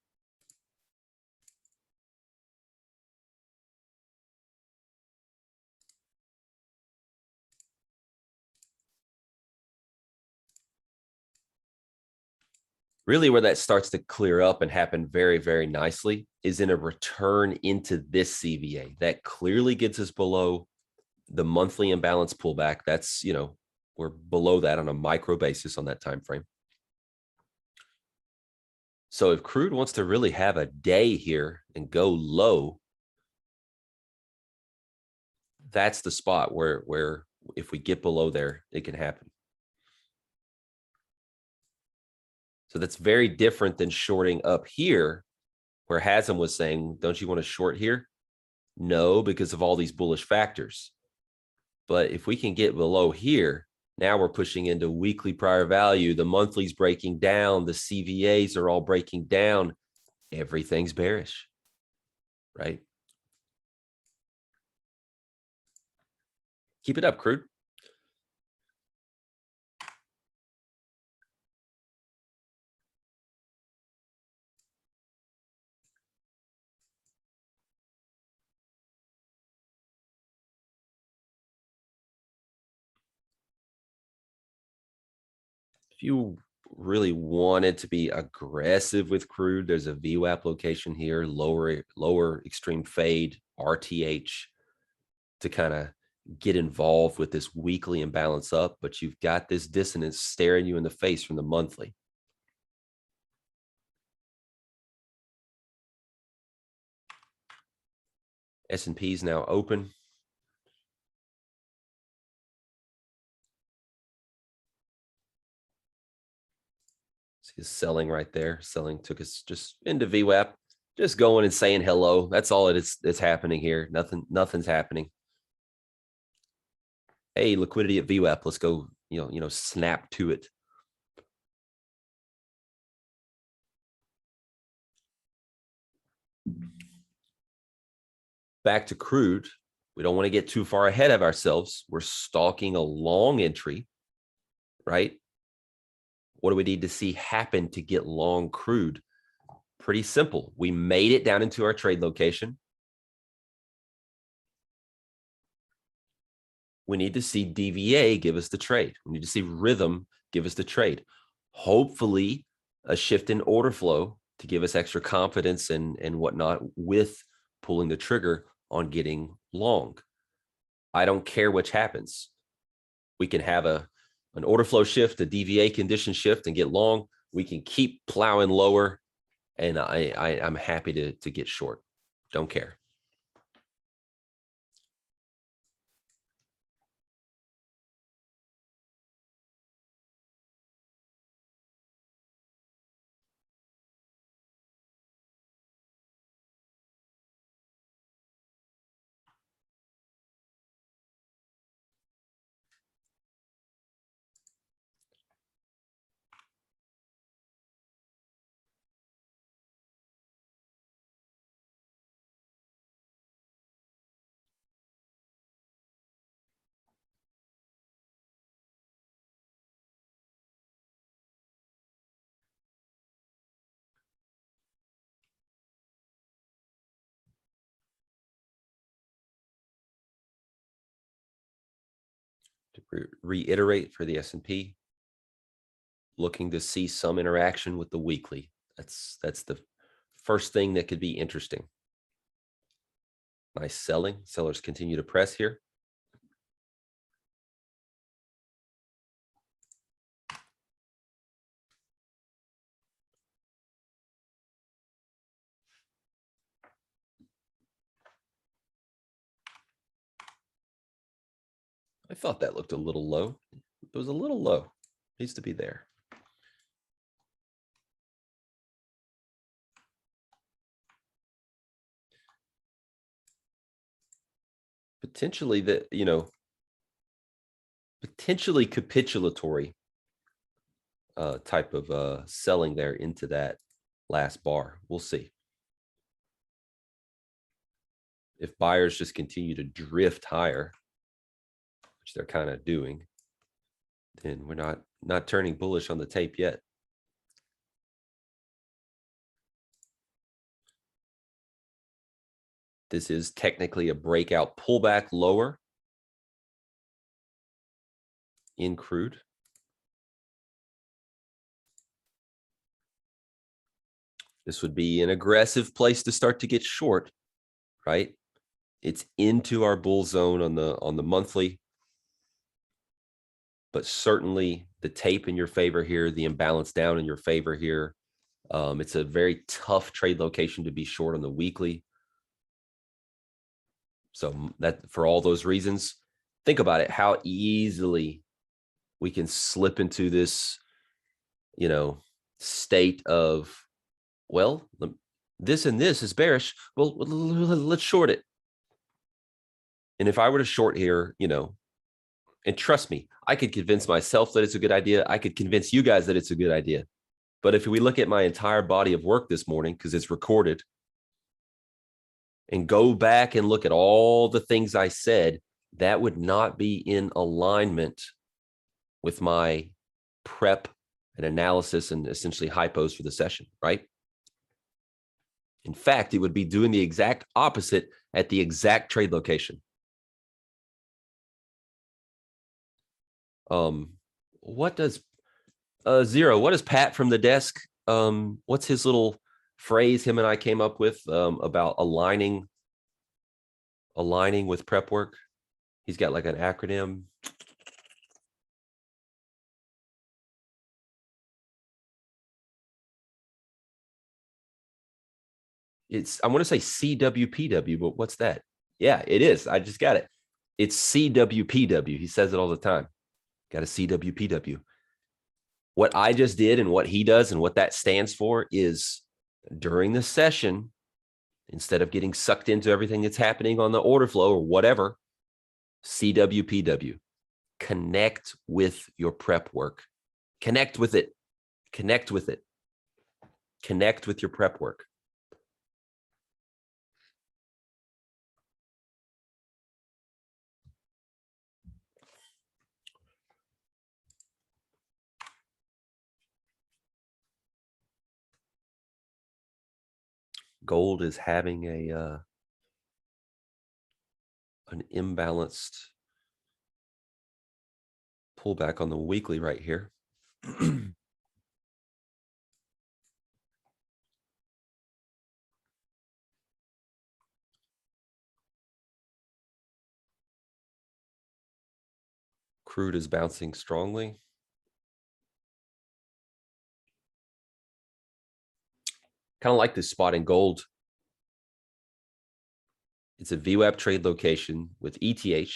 Really where that starts to clear up and happen very, very nicely is in a return into this CVA. That clearly gets us below the monthly imbalance pullback. That's, we're below that on a micro basis on that time frame. So if crude wants to really have a day here and go low, that's the spot where if we get below there, it can happen. So that's very different than shorting up here, where Hasm was saying, don't you want to short here? No, because of all these bullish factors. But if we can get below here, now we're pushing into weekly prior value. The monthly's breaking down. The CVAs are all breaking down. Everything's bearish, right? Keep it up, crude. If you really wanted to be aggressive with crude, there's a VWAP location here, lower extreme fade, RTH, to kind of get involved with this weekly imbalance up, but you've got this dissonance staring you in the face from the monthly. S&P is now open. See selling right there. Selling took us just into VWAP, just going and saying hello. That's all it's happening here. Nothing's happening. Hey, liquidity at VWAP. Let's go, snap to it. Back to crude. We don't want to get too far ahead of ourselves. We're stalking a long entry, right? What do we need to see happen to get long crude? Pretty simple. We made it down into our trade location. we need to see DVA give us the trade. We need to see rhythm give us the trade. Hopefully, a shift in order flow to give us extra confidence and whatnot with pulling the trigger on getting long. I don't care which happens. We can have an order flow shift, a DVA condition shift, and get long. We can keep plowing lower, and I'm happy to get short. Don't care. To reiterate for the S&P, looking to see some interaction with the weekly. That's the first thing that could be interesting. Nice selling. Sellers continue to press here. I thought that looked a little low. It was a little low. Needs to be there. Potentially that, potentially capitulatory type of selling there into that last bar. We'll see. If buyers just continue to drift higher, which they're kind of doing, then we're not turning bullish on the tape yet. This is technically a breakout pullback lower in crude. This would be an aggressive place to start to get short, right? It's into our bull zone on the monthly, but certainly the tape in your favor here, the imbalance down in your favor here. It's a very tough trade location to be short on the weekly. So that for all those reasons, think about it, how easily we can slip into this, state of, well, this and this is bearish. Well, let's short it. And if I were to short here, and trust me, I could convince myself that it's a good idea. I could convince you guys that it's a good idea. But if we look at my entire body of work this morning, because it's recorded, and go back and look at all the things I said, that would not be in alignment with my prep and analysis and essentially hypos for the session, right? In fact, it would be doing the exact opposite at the exact trade location. What does Zero, what does Pat from the desk, what's his little phrase him and I came up with about aligning with prep work? He's got like an acronym. I want to say CWPW, but what's that? Yeah, it is. I just got it. It's CWPW. He says it all the time. Got a CWPW. What I just did and what he does and what that stands for is during the session, instead of getting sucked into everything that's happening on the order flow or whatever, CWPW, connect with your prep work. Connect with it. Connect with it. Connect with your prep work. Gold is having an imbalanced Pull back on the weekly right here. Crude is bouncing strongly. Kind of like this spot in gold. It's a VWAP trade location with ETH.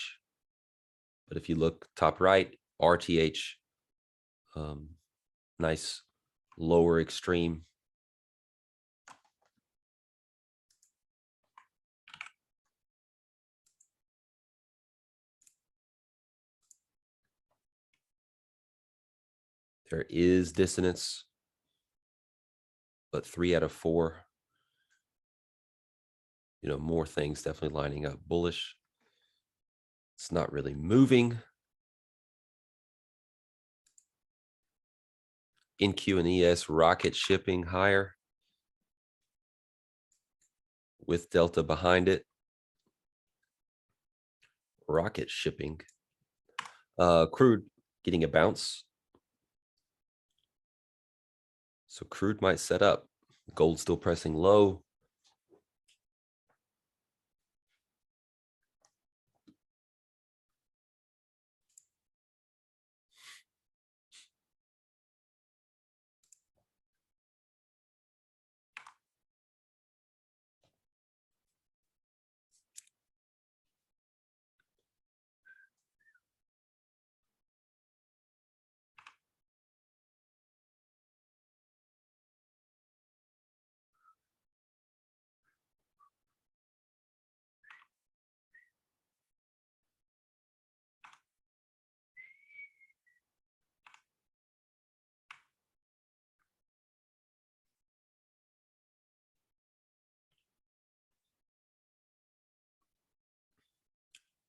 But if you look top right, RTH, nice lower extreme. There is dissonance, but 3 out of 4. More things definitely lining up bullish. It's not really moving. NQ and ES rocket shipping higher with delta behind it. Rocket shipping. Crude getting a bounce. So crude might set up. Gold still pressing low.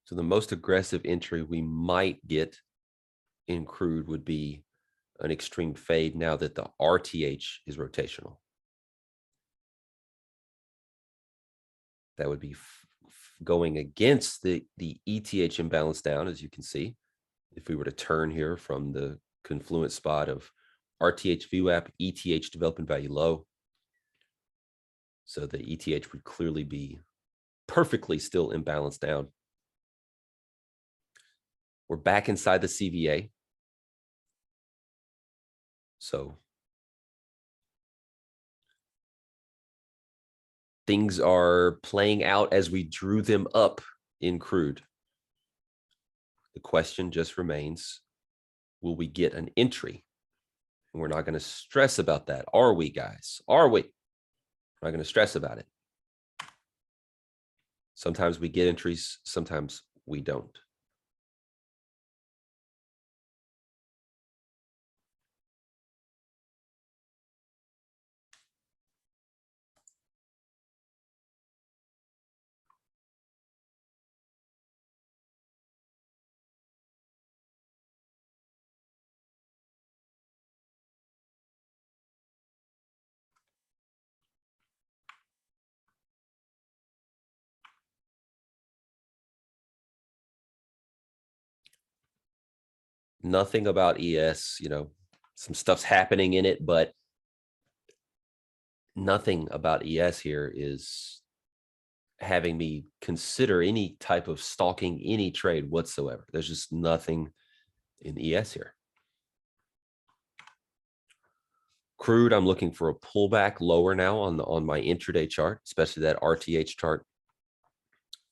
So the most aggressive entry we might get in crude would be an extreme fade now that the RTH is rotational. That would be going against the ETH imbalance down, as you can see. If we were to turn here from the confluent spot of RTH VWAP, ETH development value low. So the ETH would clearly be perfectly still imbalanced down. We're back inside the CVA. So things are playing out as we drew them up in crude. The question just remains, will we get an entry? And we're not going to stress about that. Are we, guys? Are we? We're not going to stress about it. Sometimes we get entries, sometimes we don't. Nothing about ES, some stuff's happening in it, but nothing about ES here is having me consider any type of stalking any trade whatsoever. There's just nothing in ES here. Crude, I'm looking for a pullback lower now on my intraday chart, especially that RTH chart,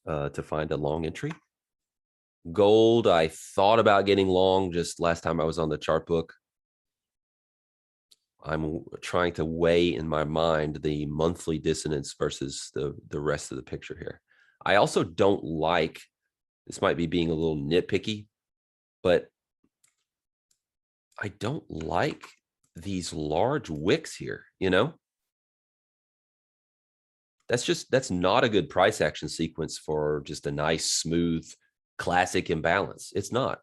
to find a long entry. Gold, I thought about getting long just last time I was on the chart book. I'm trying to weigh in my mind the monthly dissonance versus the rest of the picture here. I also don't like, this might be being a little nitpicky, but I don't like these large wicks here, That's not a good price action sequence for just a nice, smooth, classic imbalance. It's not.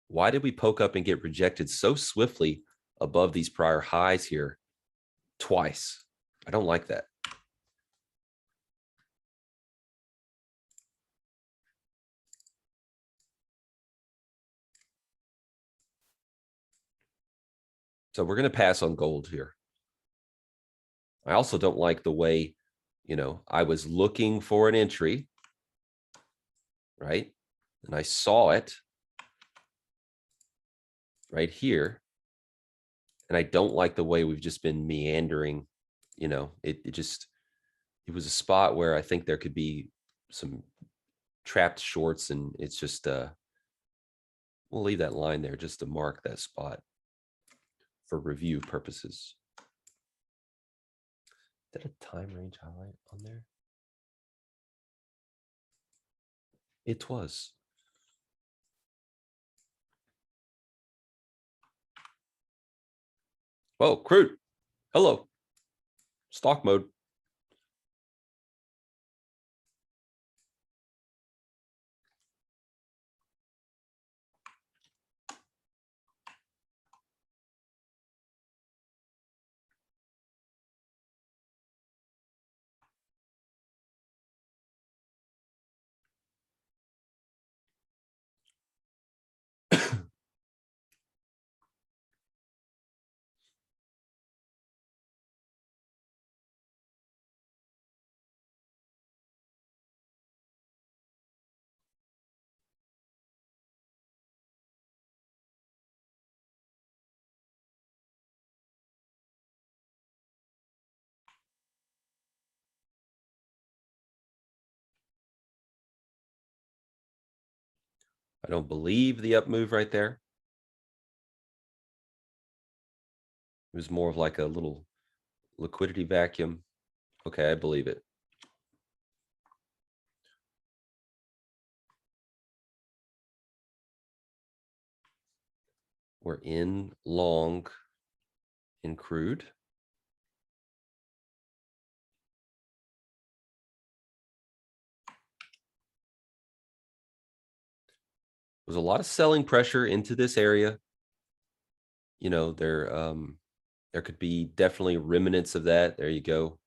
Why did we poke up and get rejected so swiftly above these prior highs here twice? I don't like that. So we're going to pass on gold here. I also don't like the way, I was looking for an entry, right? And I saw it right here. And I don't like the way we've just been meandering. It was a spot where I think there could be some trapped shorts, and it's just, we'll leave that line there just to mark that spot for review purposes. Is that a time range highlight on there? It was. Whoa, crude. Hello. Stock mode. I don't believe the up move right there. It was more of like a little liquidity vacuum. Okay, I believe it. We're in long in crude. There's a lot of selling pressure into this area. There could be definitely remnants of that. There you go.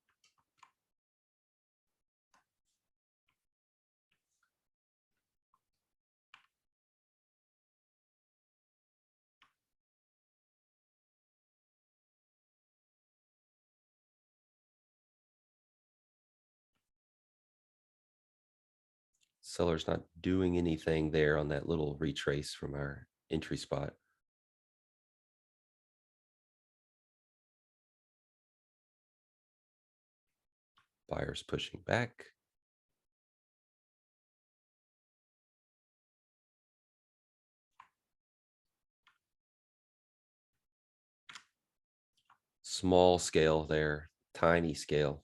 Seller's not doing anything there on that little retrace from our entry spot. Buyer's pushing back. Small scale there, tiny scale.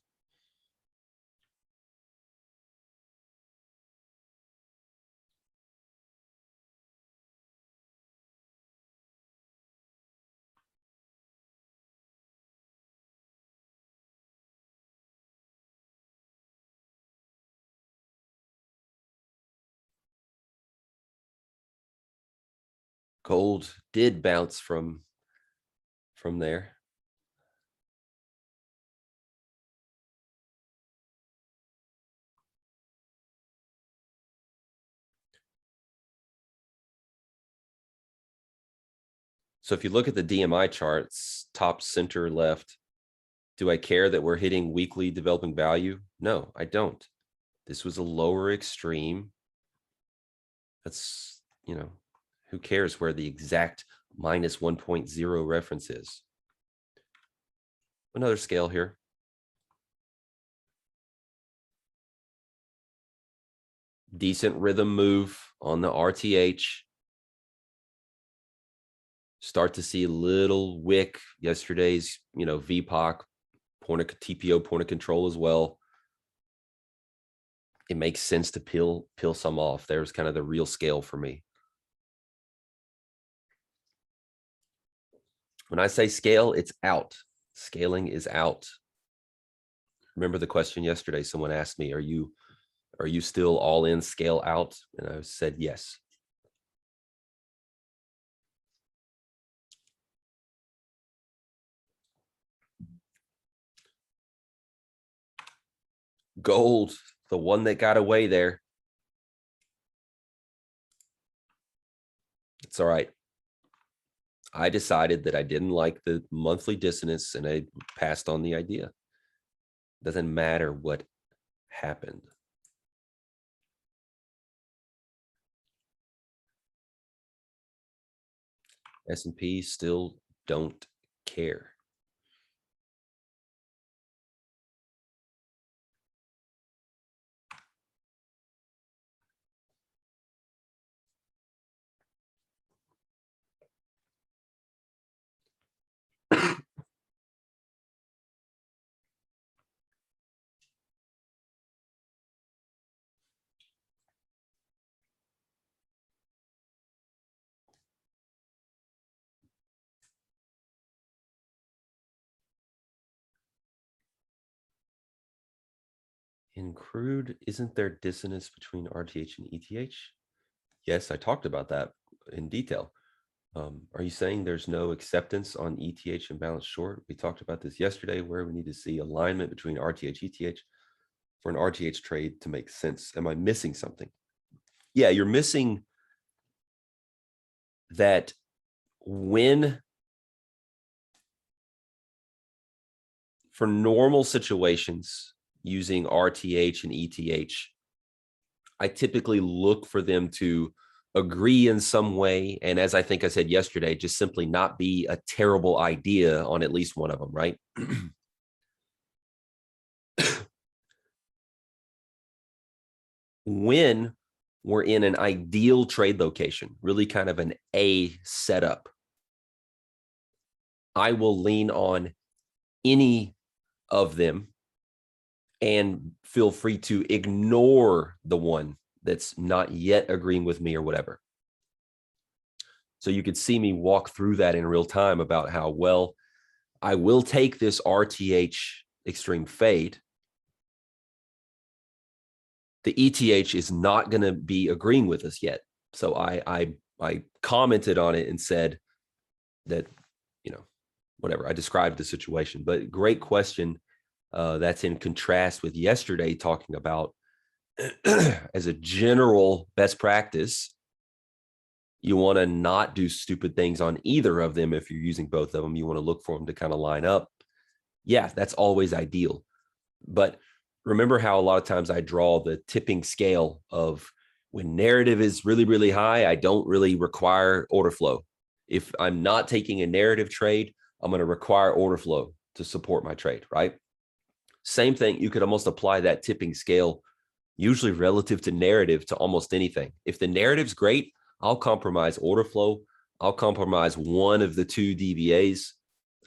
Gold did bounce from there. So if you look at the DMI charts, top, center, left, do I care that we're hitting weekly developing value? No, I don't. This was a lower extreme. That's, who cares where the exact minus 1.0 reference is? Another scale here. Decent rhythm move on the RTH. Start to see a little wick. Yesterday's, VPOC, point of TPO, point of control as well. It makes sense to peel some off. There's kind of the real scale for me. When I say scale, it's out. Scaling is out. Remember the question yesterday, someone asked me, are you still all in scale out? And I said yes. Gold, the one that got away there. It's all right. I decided that I didn't like the monthly dissonance and I passed on the idea. Doesn't matter what happened. S&P still don't care. In crude, isn't there dissonance between RTH and ETH? Yes, I talked about that in detail. Are you saying there's no acceptance on ETH and balance short? We talked about this yesterday, where we need to see alignment between RTH, ETH for an RTH trade to make sense. Am I missing something? Yeah, you're missing that when, for normal situations using RTH and ETH, I typically look for them to agree in some way. And as I think I said yesterday, just simply not be a terrible idea on at least one of them, right? When we're in an ideal trade location, really kind of an A setup, I will lean on any of them and feel free to ignore the one that's not yet agreeing with me or whatever. So you could see me walk through that in real time about how, well, I will take this RTH extreme fade. The ETH is not going to be agreeing with us yet. So I commented on it and said that, whatever, I described the situation. But great question. That's in contrast with yesterday talking about as a general best practice, you want to not do stupid things on either of them. If you're using both of them, you want to look for them to kind of line up. Yeah, that's always ideal. But remember how a lot of times I draw the tipping scale of when narrative is really, really high, I don't really require order flow. If I'm not taking a narrative trade, I'm going to require order flow to support my trade, right? Same thing. You could almost apply that tipping scale, usually relative to narrative, to almost anything. If the narrative's great, I'll compromise order flow. I'll compromise one of the two DVAs.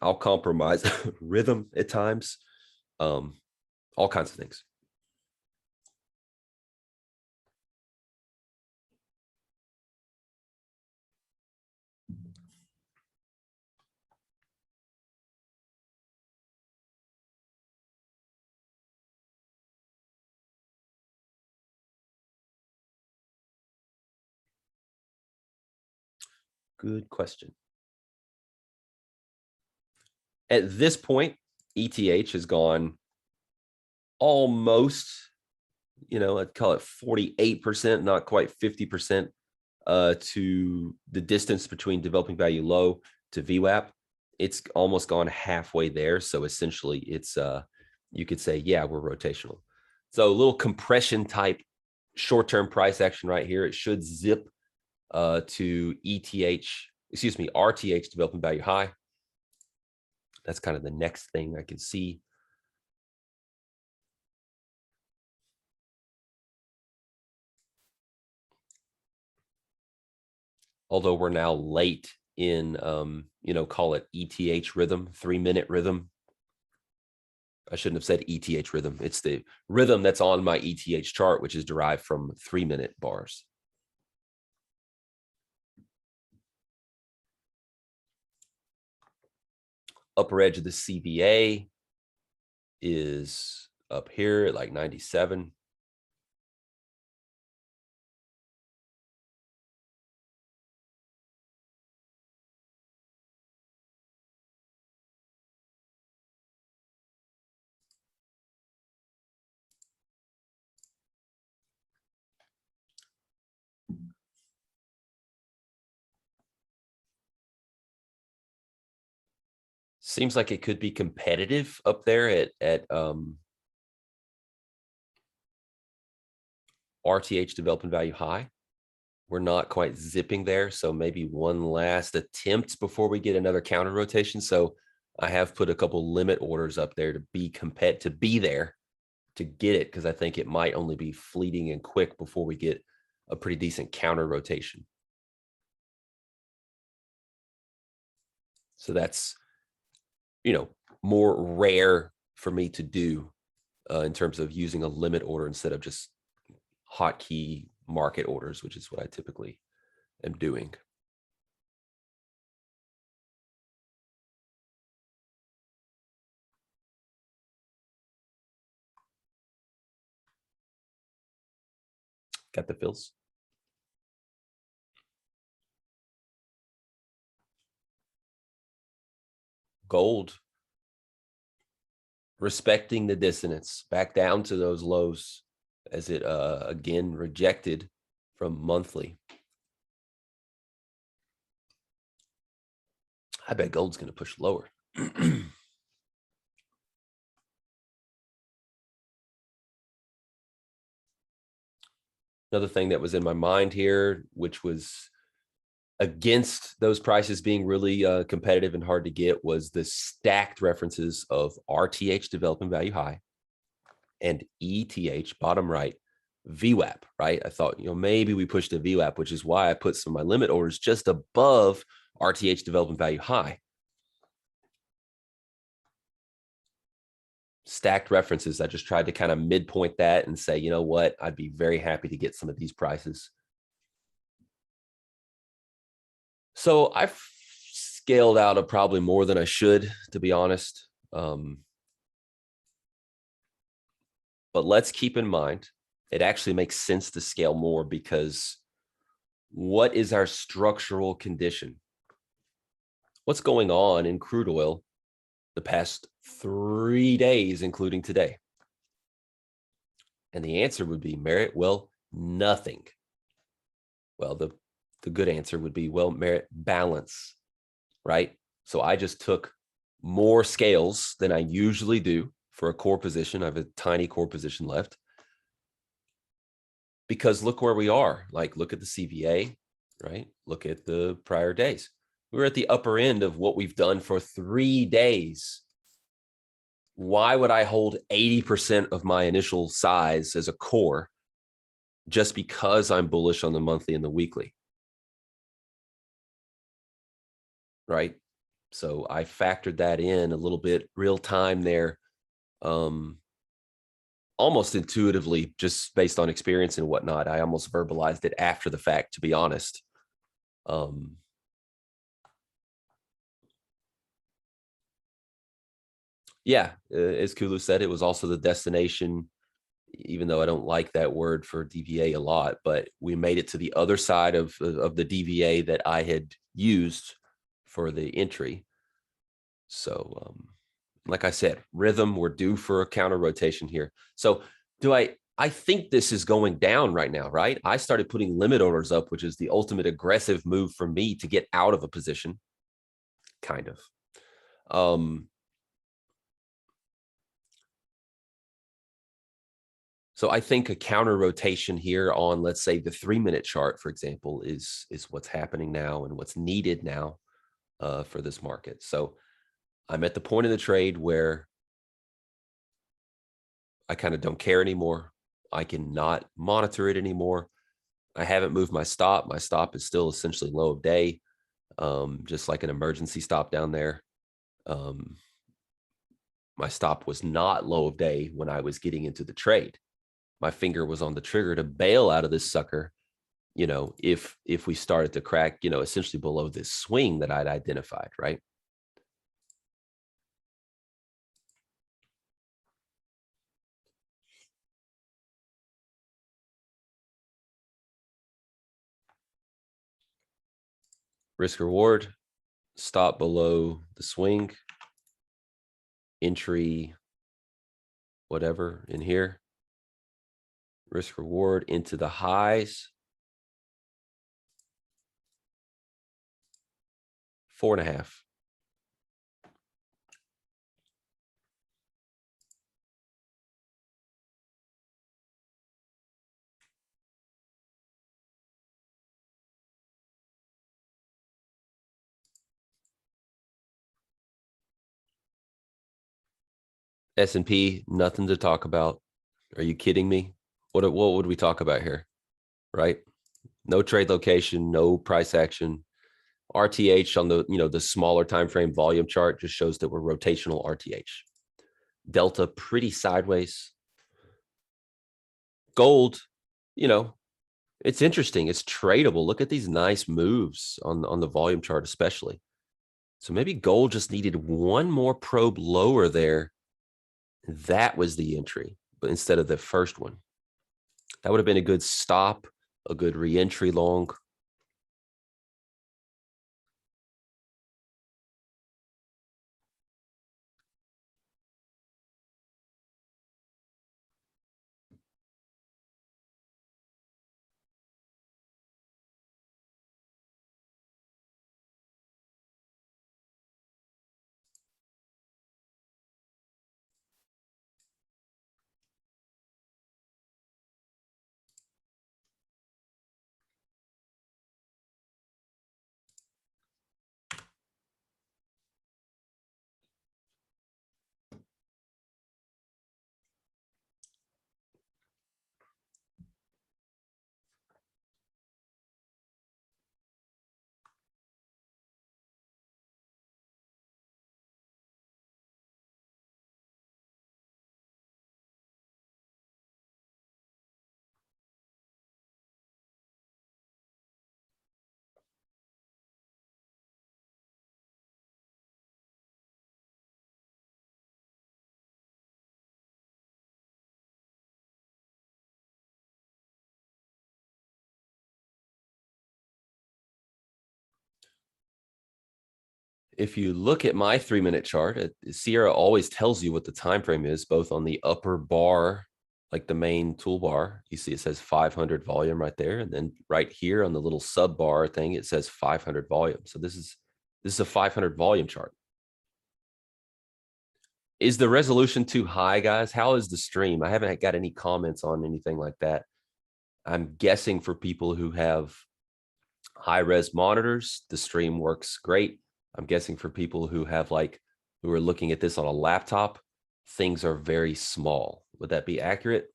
I'll compromise rhythm at times. All kinds of things. Good question. At this point, ETH has gone almost, I'd call it 48%, not quite 50%, to the distance between developing value low to VWAP. It's almost gone halfway there. So essentially it's, you could say, yeah, we're rotational. So a little compression type short-term price action right here. It should zip to RTH developing value high. That's kind of the next thing I can see. Although we're now late in, call it ETH rhythm, 3-minute rhythm. I shouldn't have said ETH rhythm. It's the rhythm that's on my ETH chart, which is derived from 3-minute bars. Upper edge of the CVA is up here at like 97. Seems like it could be competitive up there at RTH development value high. We're not quite zipping there, so maybe one last attempt before we get another counter rotation. So I have put a couple limit orders up there to be there to get it, because I think it might only be fleeting and quick before we get a pretty decent counter rotation. So that's, more rare for me to do in terms of using a limit order instead of just hotkey market orders, which is what I typically am doing. Got the fills. Gold, respecting the dissonance, back down to those lows as it again rejected from monthly. I bet gold's going to push lower. Another thing that was in my mind here, which was against those prices being really competitive and hard to get, was the stacked references of RTH development value high and ETH bottom right VWAP, right? I thought, maybe we pushed a VWAP, which is why I put some of my limit orders just above RTH development value high. Stacked references, I just tried to kind of midpoint that and say, you know what, I'd be very happy to get some of these prices. So I've scaled out of probably more than I should, to be honest. But let's keep in mind, it actually makes sense to scale more, because what is our structural condition? What's going on in crude oil the past 3 days, including today? And the answer would be, Merritt, well, nothing. Well, the good answer would be, well, Merritt, balance, right? So I just took more scales than I usually do for a core position. I have a tiny core position left, because look where we are. Like, look at the CVA, right? Look at the prior days. We're at the upper end of what we've done for 3 days. Why would I hold 80% of my initial size as a core just because I'm bullish on the monthly and the weekly? Right? So I factored that in a little bit real time there, almost intuitively, just based on experience and whatnot. I almost verbalized it after the fact, to be honest. Yeah, as Kulu said, it was also the destination, even though I don't like that word for DVA a lot, but we made it to the other side of the DVA that I had used for the entry. So, like I said, rhythm, we're due for a counter rotation here. So I think this is going down right now, right? I started putting limit orders up, which is the ultimate aggressive move for me to get out of a position, kind of. So I think a counter rotation here on, let's say, the 3-minute chart, for example, is what's happening now and what's needed now for this market. So I'm at the point of the trade where I kind of don't care anymore. I cannot monitor it anymore. I haven't moved my stop. My stop is still essentially low of day, just like an emergency stop down there. My stop was not low of day when I was getting into the trade. My finger was on the trigger to bail out of this sucker, if we started to crack, essentially below this swing that I'd identified, right? Risk reward, stop below the swing, entry, whatever in here. Risk reward into the highs. 4.5. S&P, nothing to talk about. Are you kidding me? What would we talk about here? Right? No trade location, no price action. RTH on the, the smaller time frame volume chart just shows that we're rotational RTH. Delta pretty sideways. Gold, you know, it's interesting. It's tradable. Look at these nice moves on the volume chart, especially. So maybe gold just needed one more probe lower there. That was the entry, but instead of the first one. That would have been a good stop, a good re-entry long. If you look at my 3-minute chart, Sierra always tells you what the time frame is, both on the upper bar, like the main toolbar. You see it says 500 volume right there, and then right here on the little sub bar thing, it says 500 volume. So this is a 500 volume chart. Is the resolution too high, guys? How is the stream? I haven't got any comments on anything like that. I'm guessing for people who have high res monitors, the stream works great. I'm guessing for people who have who are looking at this on a laptop, things are very small. Would that be accurate?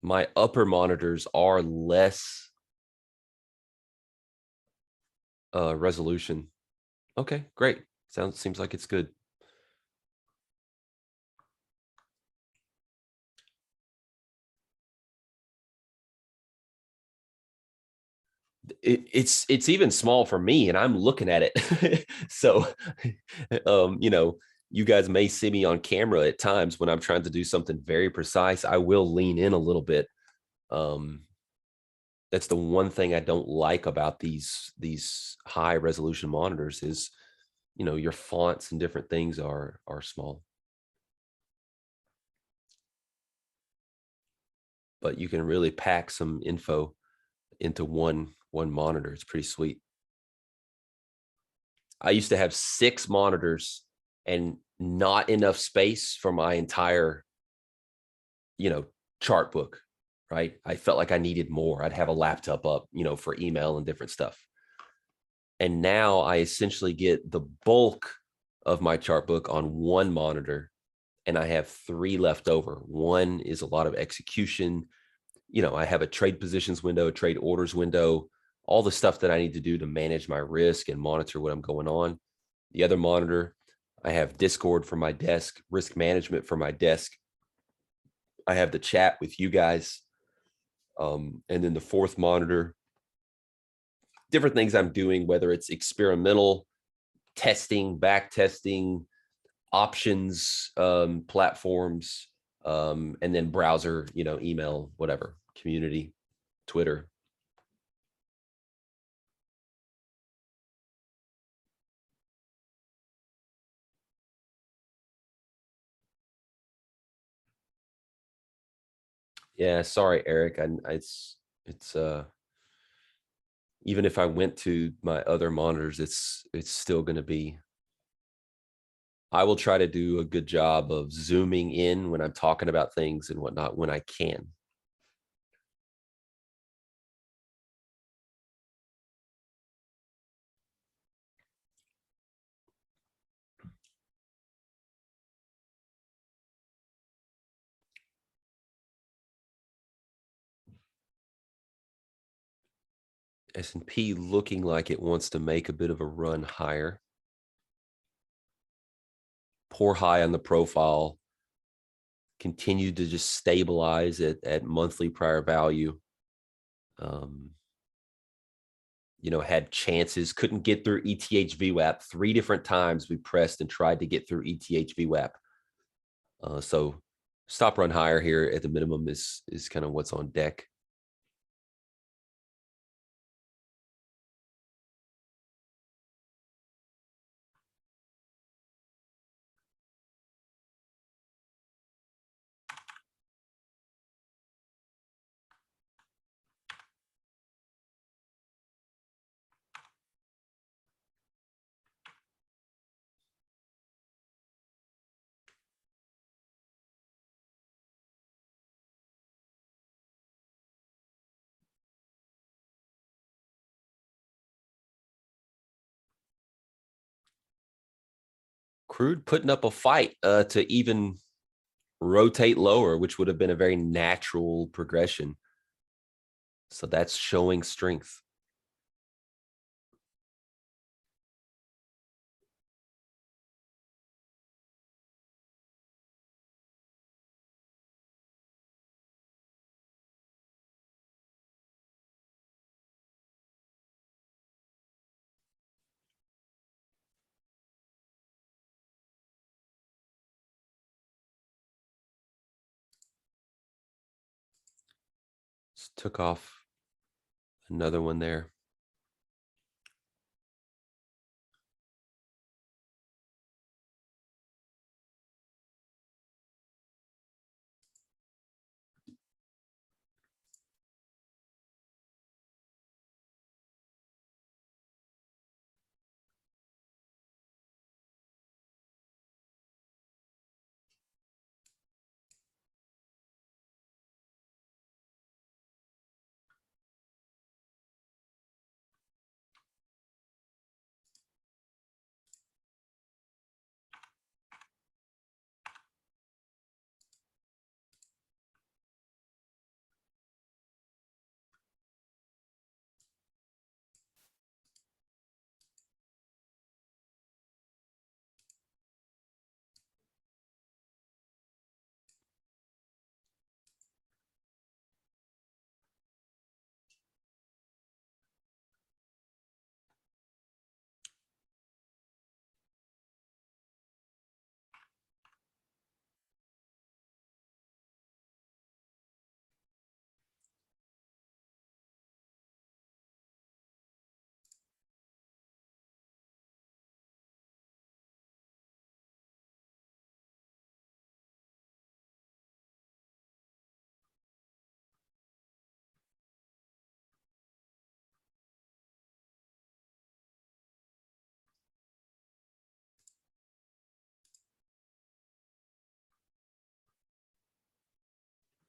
My upper monitors are less resolution. Okay, great. Seems like it's good. It's even small for me, and I'm looking at it. So, you guys may see me on camera at times when I'm trying to do something very precise. I will lean in a little bit. That's the one thing I don't like about these high resolution monitors is, your fonts and different things are small. But you can really pack some info into one monitor. It's pretty sweet. I used to have 6 monitors and not enough space for my entire, chart book, right? I felt like I needed more. I'd have a laptop up, for email and different stuff. And now I essentially get the bulk of my chart book on one monitor, and I have 3 left over. One is a lot of execution. I have a trade positions window, a trade orders window, all the stuff that I need to do to manage my risk and monitor what I'm going on. The other monitor, I have Discord for my desk, risk management for my desk. I have the chat with you guys. And then the 4th monitor, different things I'm doing, whether it's experimental testing, back testing, options, platforms, and then browser, email, whatever, community, Twitter. Yeah, sorry, Eric. It's even if I went to my other monitors, it's still going to be I will try to do a good job of zooming in when I'm talking about things and whatnot when I can. S&P looking like it wants to make a bit of a run higher. Poor high on the profile. Continued to just stabilize at monthly prior value. Had chances, couldn't get through ETH VWAP. 3 different times we pressed and tried to get through ETH VWAP. So stop run higher here at the minimum is kind of what's on deck. Crude putting up a fight to even rotate lower, which would have been a very natural progression. So that's showing strength. Just took off another one there.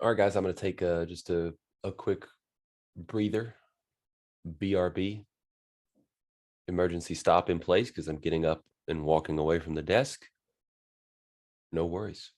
All right, guys, I'm going to take just a quick breather. BRB, emergency stop in place because I'm getting up and walking away from the desk. No worries.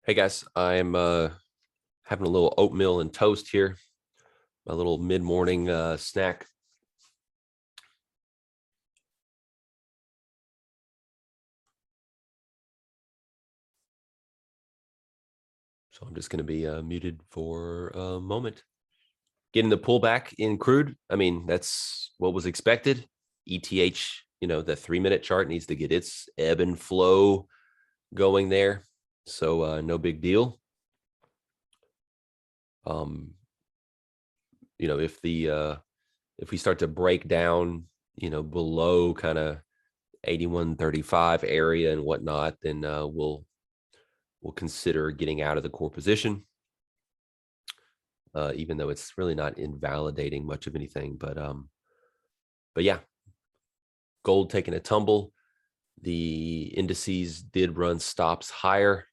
Hey guys, I'm having a little oatmeal and toast here, my little mid-morning snack. So I'm just going to be muted for a moment. Getting the pullback in crude. I mean, that's what was expected. ETH, the 3-minute chart needs to get its ebb and flow going there. So no big deal. If we start to break down, below kind of 81.35 area and whatnot, then we'll consider getting out of the core position, even though it's really not invalidating much of anything. But yeah, gold taking a tumble. The indices did run stops higher.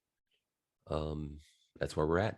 That's where we're at.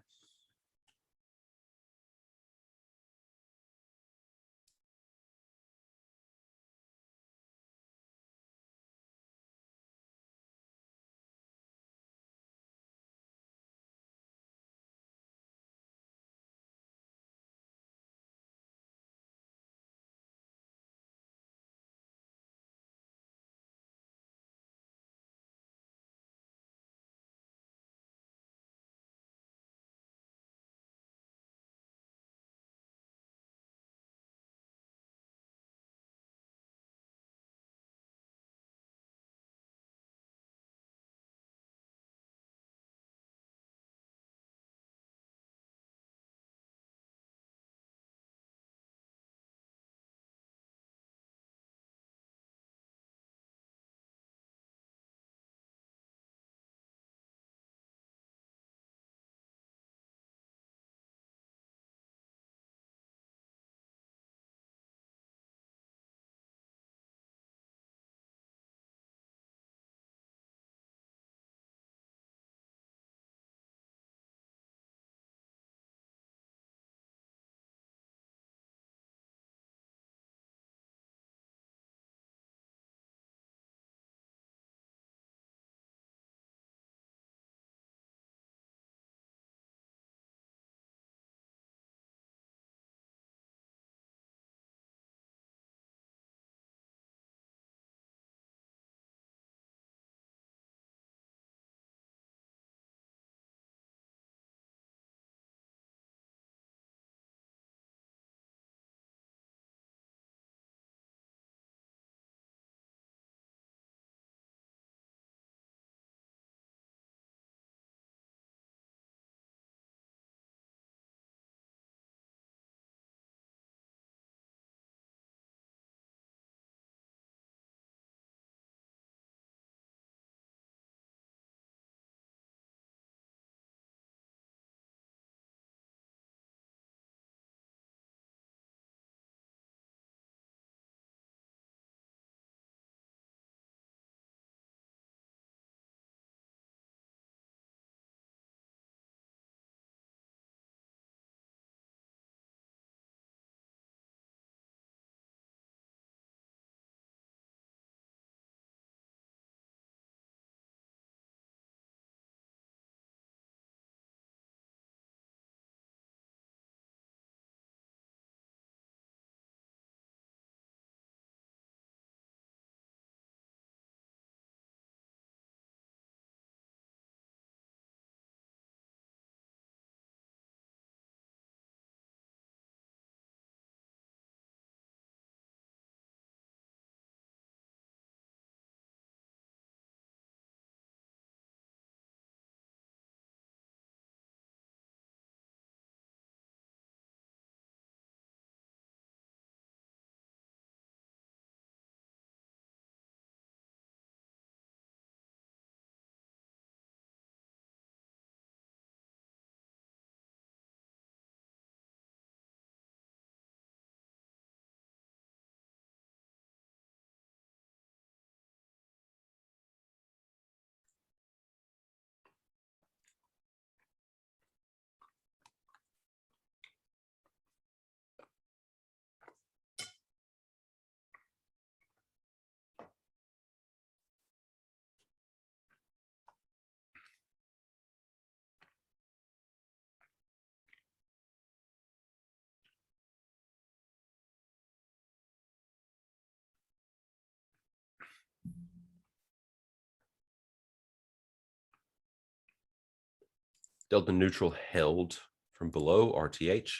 Delta neutral held from below RTH.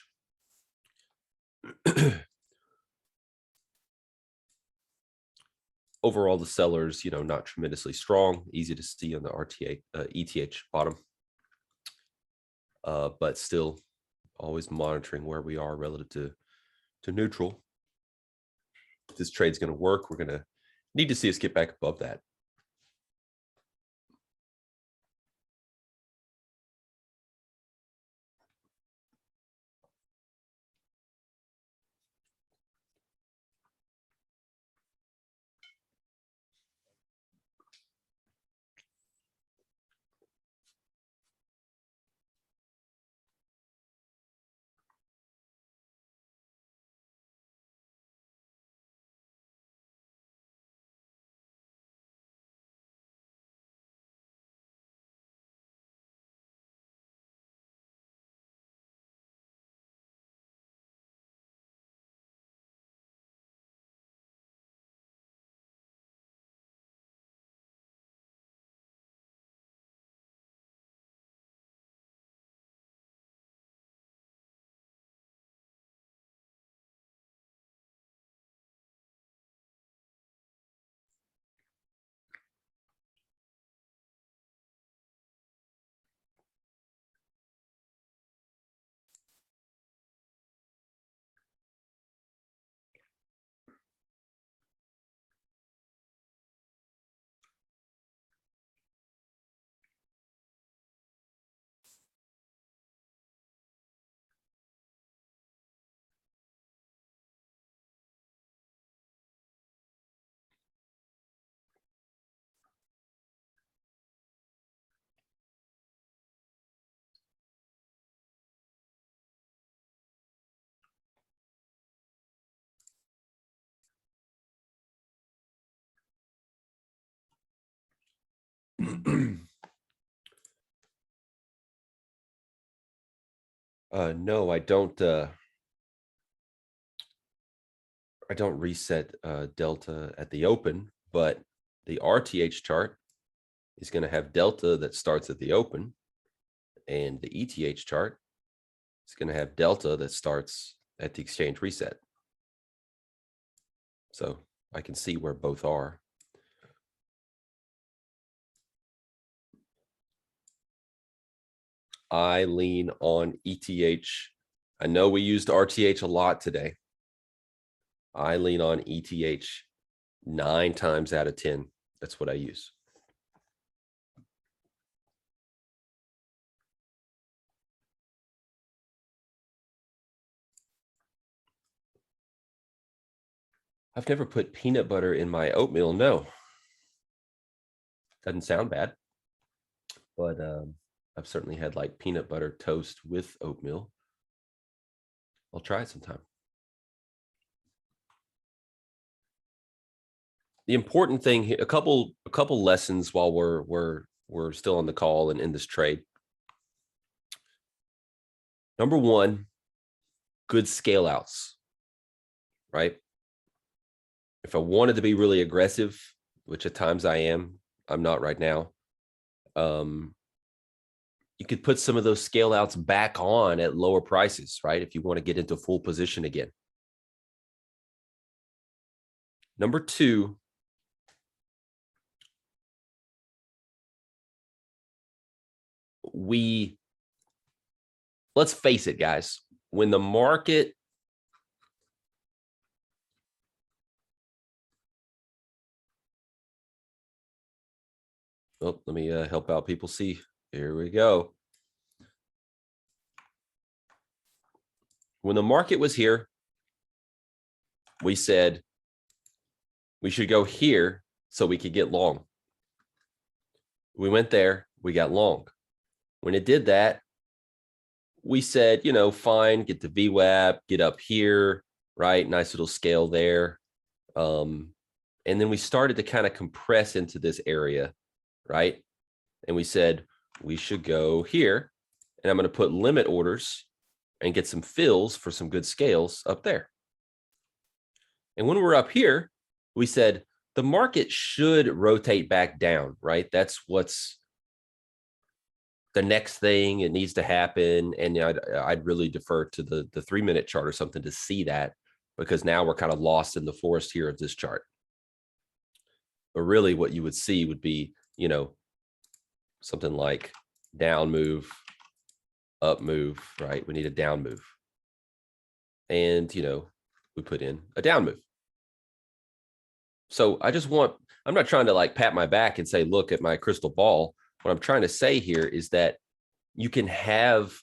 Overall, the sellers, not tremendously strong, easy to see on the RTA, ETH bottom. But still always monitoring where we are relative to neutral. If this trade's going to work, we're going to need to see us get back above that. No, I don't reset delta at the open, but the RTH chart is going to have delta that starts at the open, and the ETH chart is going to have delta that starts at the exchange reset. So I can see where both are. I lean on ETH. I know we used RTH a lot today. I lean on ETH 9 times out of 10. That's what I use. I've never put peanut butter in my oatmeal. No. Doesn't sound bad. But I've certainly had like peanut butter toast with oatmeal. I'll try it sometime. The important thing here, a couple lessons while we're still on the call and in this trade. Number one, good scale outs, right? If I wanted to be really aggressive, which at times I am, I'm not right now. You could put some of those scale outs back on at lower prices, right? If you want to get into full position again. Number two, let's face it, guys, when the market let me help out people see. Here we go. When the market was here, we said we should go here so we could get long. We went there, we got long. When it did that, we said, fine, get the VWAP, get up here, right? Nice little scale there. And then we started to kind of compress into this area, right? And we said, we should go here. And I'm going to put limit orders and get some fills for some good scales up there. And when we're up here, we said the market should rotate back down, right? That's what's the next thing it needs to happen. And I'd really defer to the 3-minute chart or something to see that, because now we're kind of lost in the forest here of this chart. But really what you would see would be, something like down move, up move, right? We need a down move. And, we put in a down move. So I'm not trying to like pat my back and say, look at my crystal ball. What I'm trying to say here is that you can have,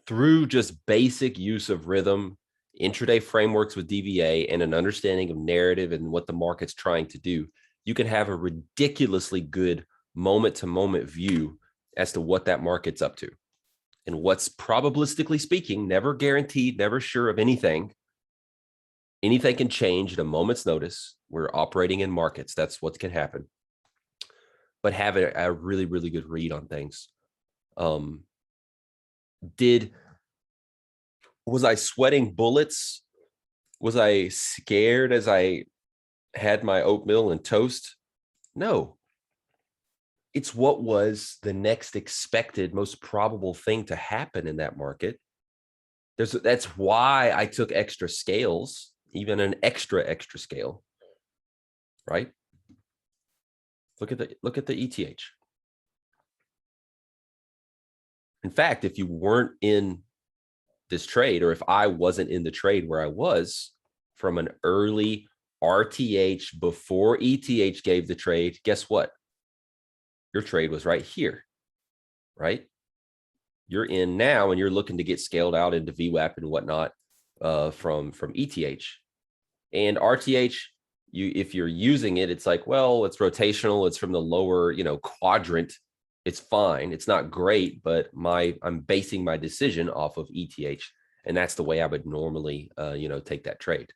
through just basic use of rhythm, intraday frameworks with DVA, and an understanding of narrative and what the market's trying to do, you can have a ridiculously good moment to moment view as to what that market's up to. And what's, probabilistically speaking, never guaranteed, never sure of anything. Anything can change at a moment's notice. We're operating in markets. That's what can happen. But have a really, really good read on things. Was I sweating bullets? Was I scared as I had my oatmeal and toast? No. It's what was the next expected, most probable thing to happen in that market. That's why I took extra scales, even an extra scale, right? Look at the ETH. In fact, if you weren't in this trade, or if I wasn't in the trade where I was from an early RTH before ETH gave the trade, guess what? Your trade was right here, right? You're in now and you're looking to get scaled out into VWAP and whatnot from ETH. And RTH, if you're using it, it's like, well, it's rotational, it's from the lower, quadrant. It's fine. It's not great, but I'm basing my decision off of ETH. And that's the way I would normally, take that trade.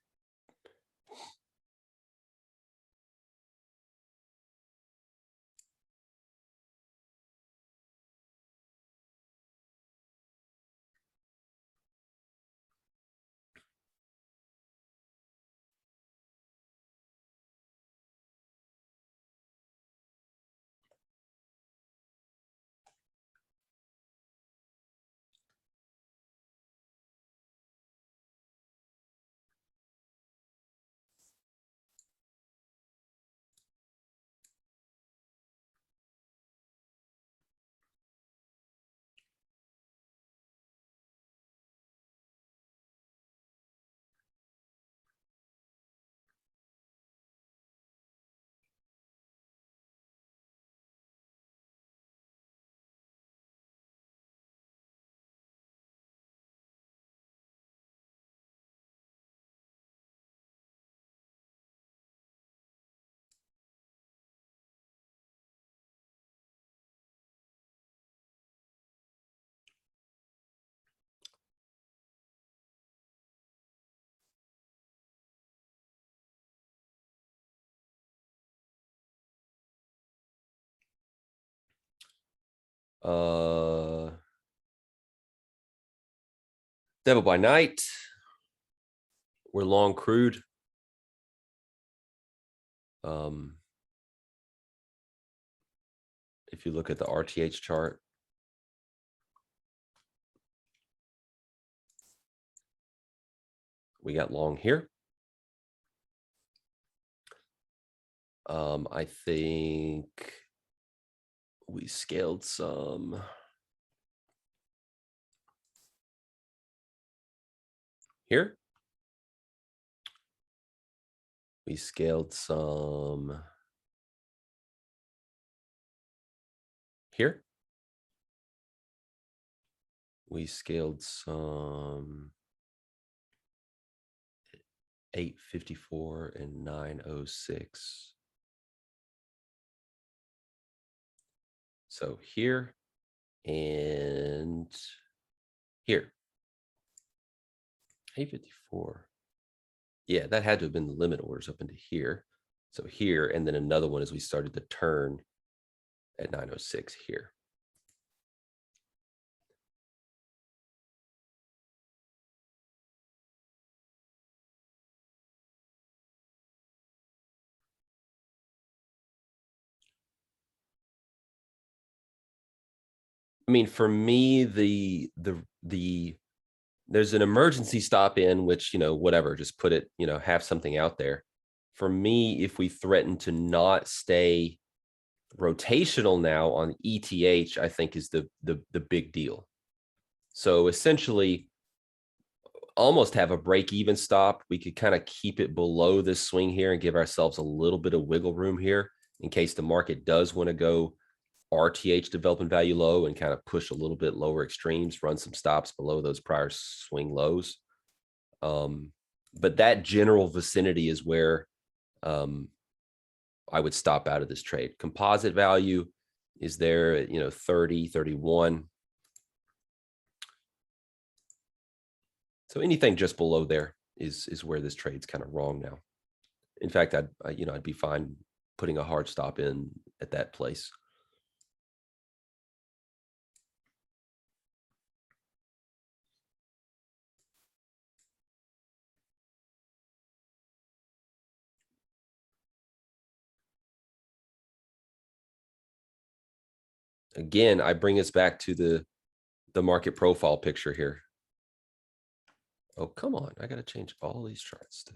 Devil by Night. We're long crude. If you look at the RTH chart, we got long here. I think we scaled some here. We scaled some here. We scaled some 854 and 906. So here and here. 854. Yeah, that had to have been the limit orders up into here. So here, and then another one as we started to turn at 906 here. I mean, for me, there's an emergency stop in which, whatever, just put it, have something out there. For me, if we threaten to not stay rotational now on ETH, I think is the big deal. So essentially, almost have a break-even stop. We could kind of keep it below this swing here and give ourselves a little bit of wiggle room here in case the market does want to go RTH development value low and kind of push a little bit lower extremes, run some stops below those prior swing lows. But that general vicinity is where I would stop out of this trade. Composite value is there at 30, 31. So anything just below there is where this trade's kind of wrong now. In fact, I'd be fine putting a hard stop in at that place. Again, I bring us back to the market profile picture here. Oh, come on. I got to change all these charts to.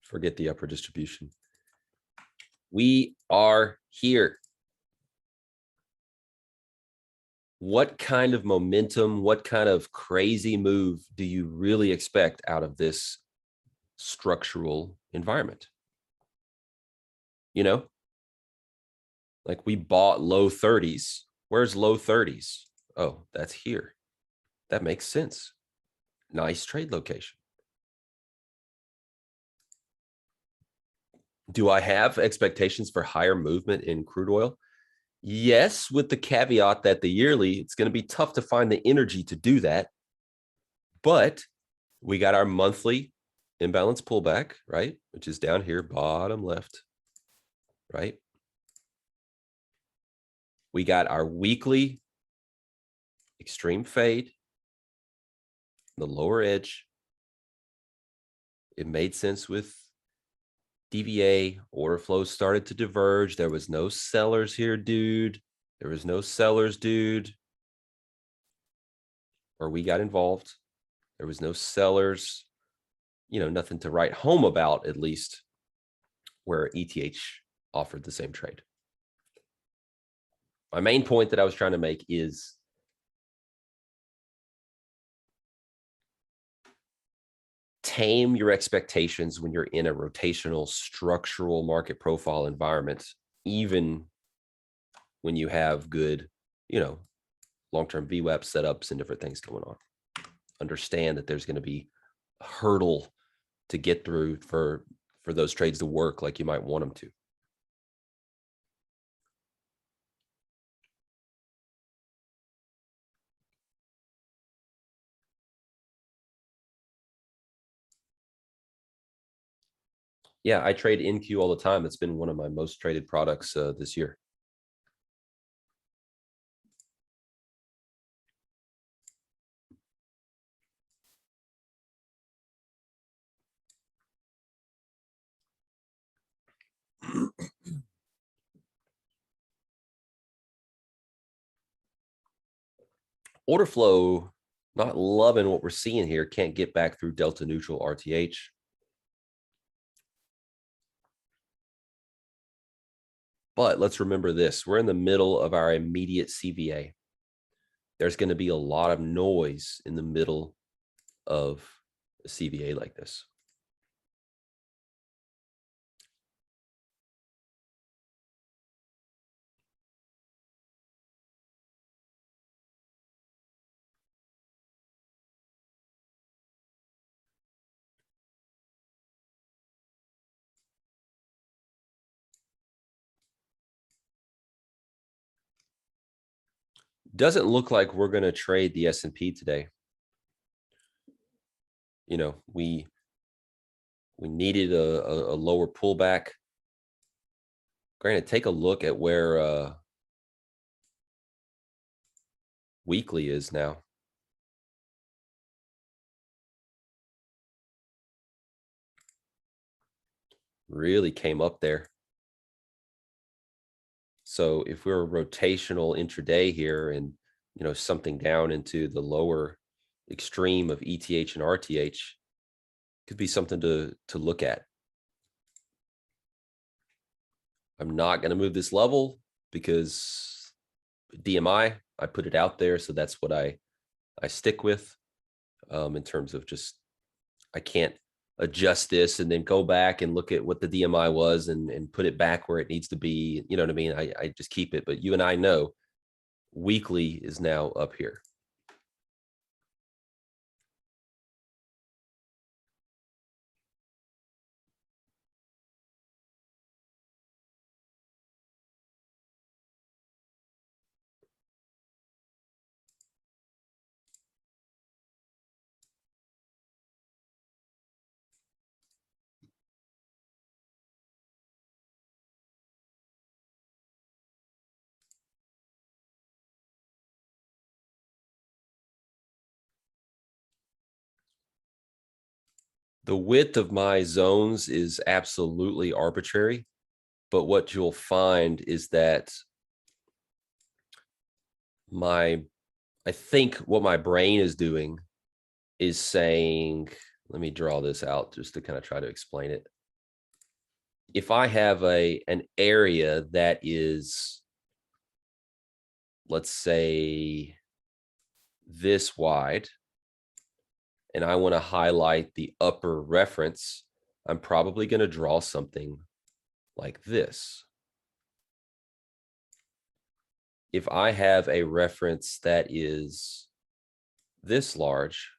Forget the upper distribution. We are here. What kind of momentum, what kind of crazy move do you really expect out of this structural environment? Like we bought low 30s. Where's low 30s? Oh, that's here. That makes sense. Nice trade location. Do I have expectations for higher movement in crude oil? Yes, with the caveat that the yearly, it's going to be tough to find the energy to do that. But we got our monthly imbalance pullback, right? Which is down here, bottom left, right? We got our weekly extreme fade, the lower edge. It made sense with DVA. Order flow started to diverge. There was no sellers here, dude. There was no sellers, dude. Or we got involved. There was no sellers. Nothing to write home about, at least, where ETH offered the same trade. My main point that I was trying to make is tame your expectations when you're in a rotational structural market profile environment, even when you have good, long-term VWAP setups and different things going on. Understand that there's going to be a hurdle to get through for those trades to work like you might want them to. Yeah, I trade NQ all the time. It's been one of my most traded products this year. Order flow, not loving what we're seeing here. Can't get back through delta neutral RTH. But let's remember this. We're in the middle of our immediate CVA. There's going to be a lot of noise in the middle of a CVA like this. Doesn't look like we're going to trade the S&P today. We needed a lower pullback. Granted, take a look at where weekly is now. really came up there. So if we're a rotational intraday here and, something down into the lower extreme of ETH and RTH, could be something to look at. I'm not going to move this level because DMI, I put it out there. So that's what I stick with in terms of just, I can't adjust this and then go back and look at what the DMI was and put it back where it needs to be. You know what I mean? I just keep it. But you and I know weekly is now up here. The width of my zones is absolutely arbitrary, but what you'll find is that I think what my brain is doing is saying, let me draw this out just to kind of try to explain it. If I have an area that is, let's say, this wide, and I want to highlight the upper reference, I'm probably going to draw something like this. If I have a reference that is this large,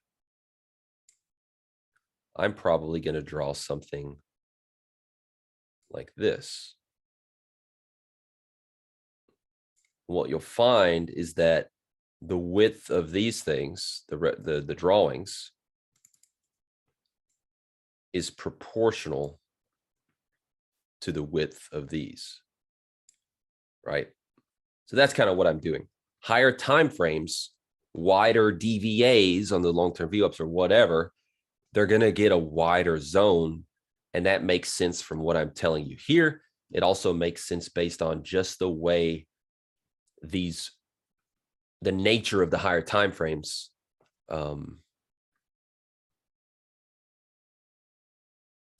I'm probably going to draw something like this. What you'll find is that the width of these things, the drawings, is proportional to the width of these, right? So that's kind of what I'm doing. Higher time frames, wider DVAs on the long-term VWAPs or whatever, they're going to get a wider zone. And that makes sense from what I'm telling you here. It also makes sense based on just the way the nature of the higher time frames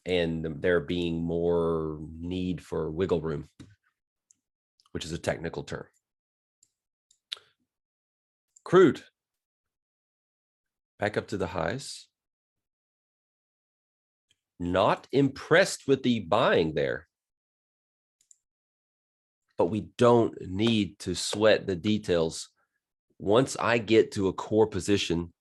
and there being more need for wiggle room, which is a technical term. Crude. Back up to the highs. Not impressed with the buying there. But we don't need to sweat the details. Once I get to a core position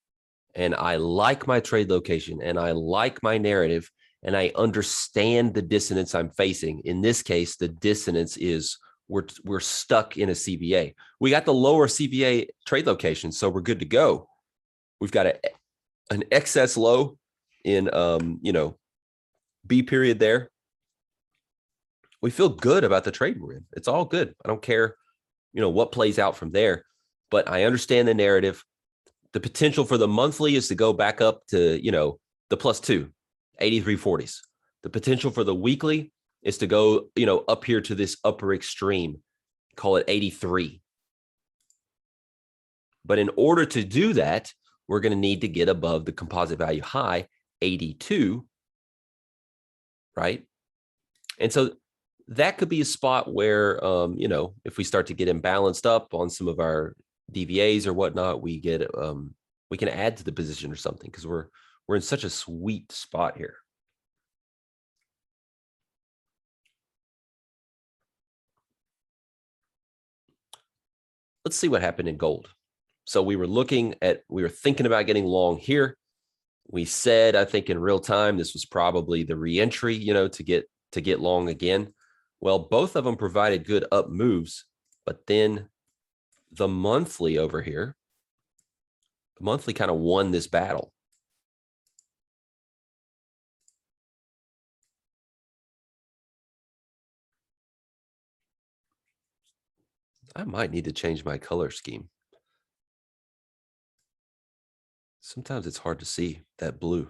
and I like my trade location and I like my narrative and I understand the dissonance I'm facing. In this case, the dissonance is we're stuck in a CVA. We got the lower CVA trade location, so we're good to go. We've got an excess low in B period there. We feel good about the trade we're in. It's all good. I don't care, what plays out from there, but I understand the narrative. The potential for the monthly is to go back up to, the +2, 83.40s. The potential for the weekly is to go, up here to this upper extreme, call it 83. But in order to do that, we're going to need to get above the composite value high, 82, right? And so that could be a spot where, if we start to get imbalanced up on some of our DVAs or whatnot, we get, we can add to the position or something because we're in such a sweet spot here. Let's see what happened in gold. So we were thinking about getting long here. We said, I think in real time, this was probably the reentry, to get long again. Well, both of them provided good up moves, but then the monthly over here, the monthly kind of won this battle. I might need to change my color scheme. Sometimes it's hard to see that blue.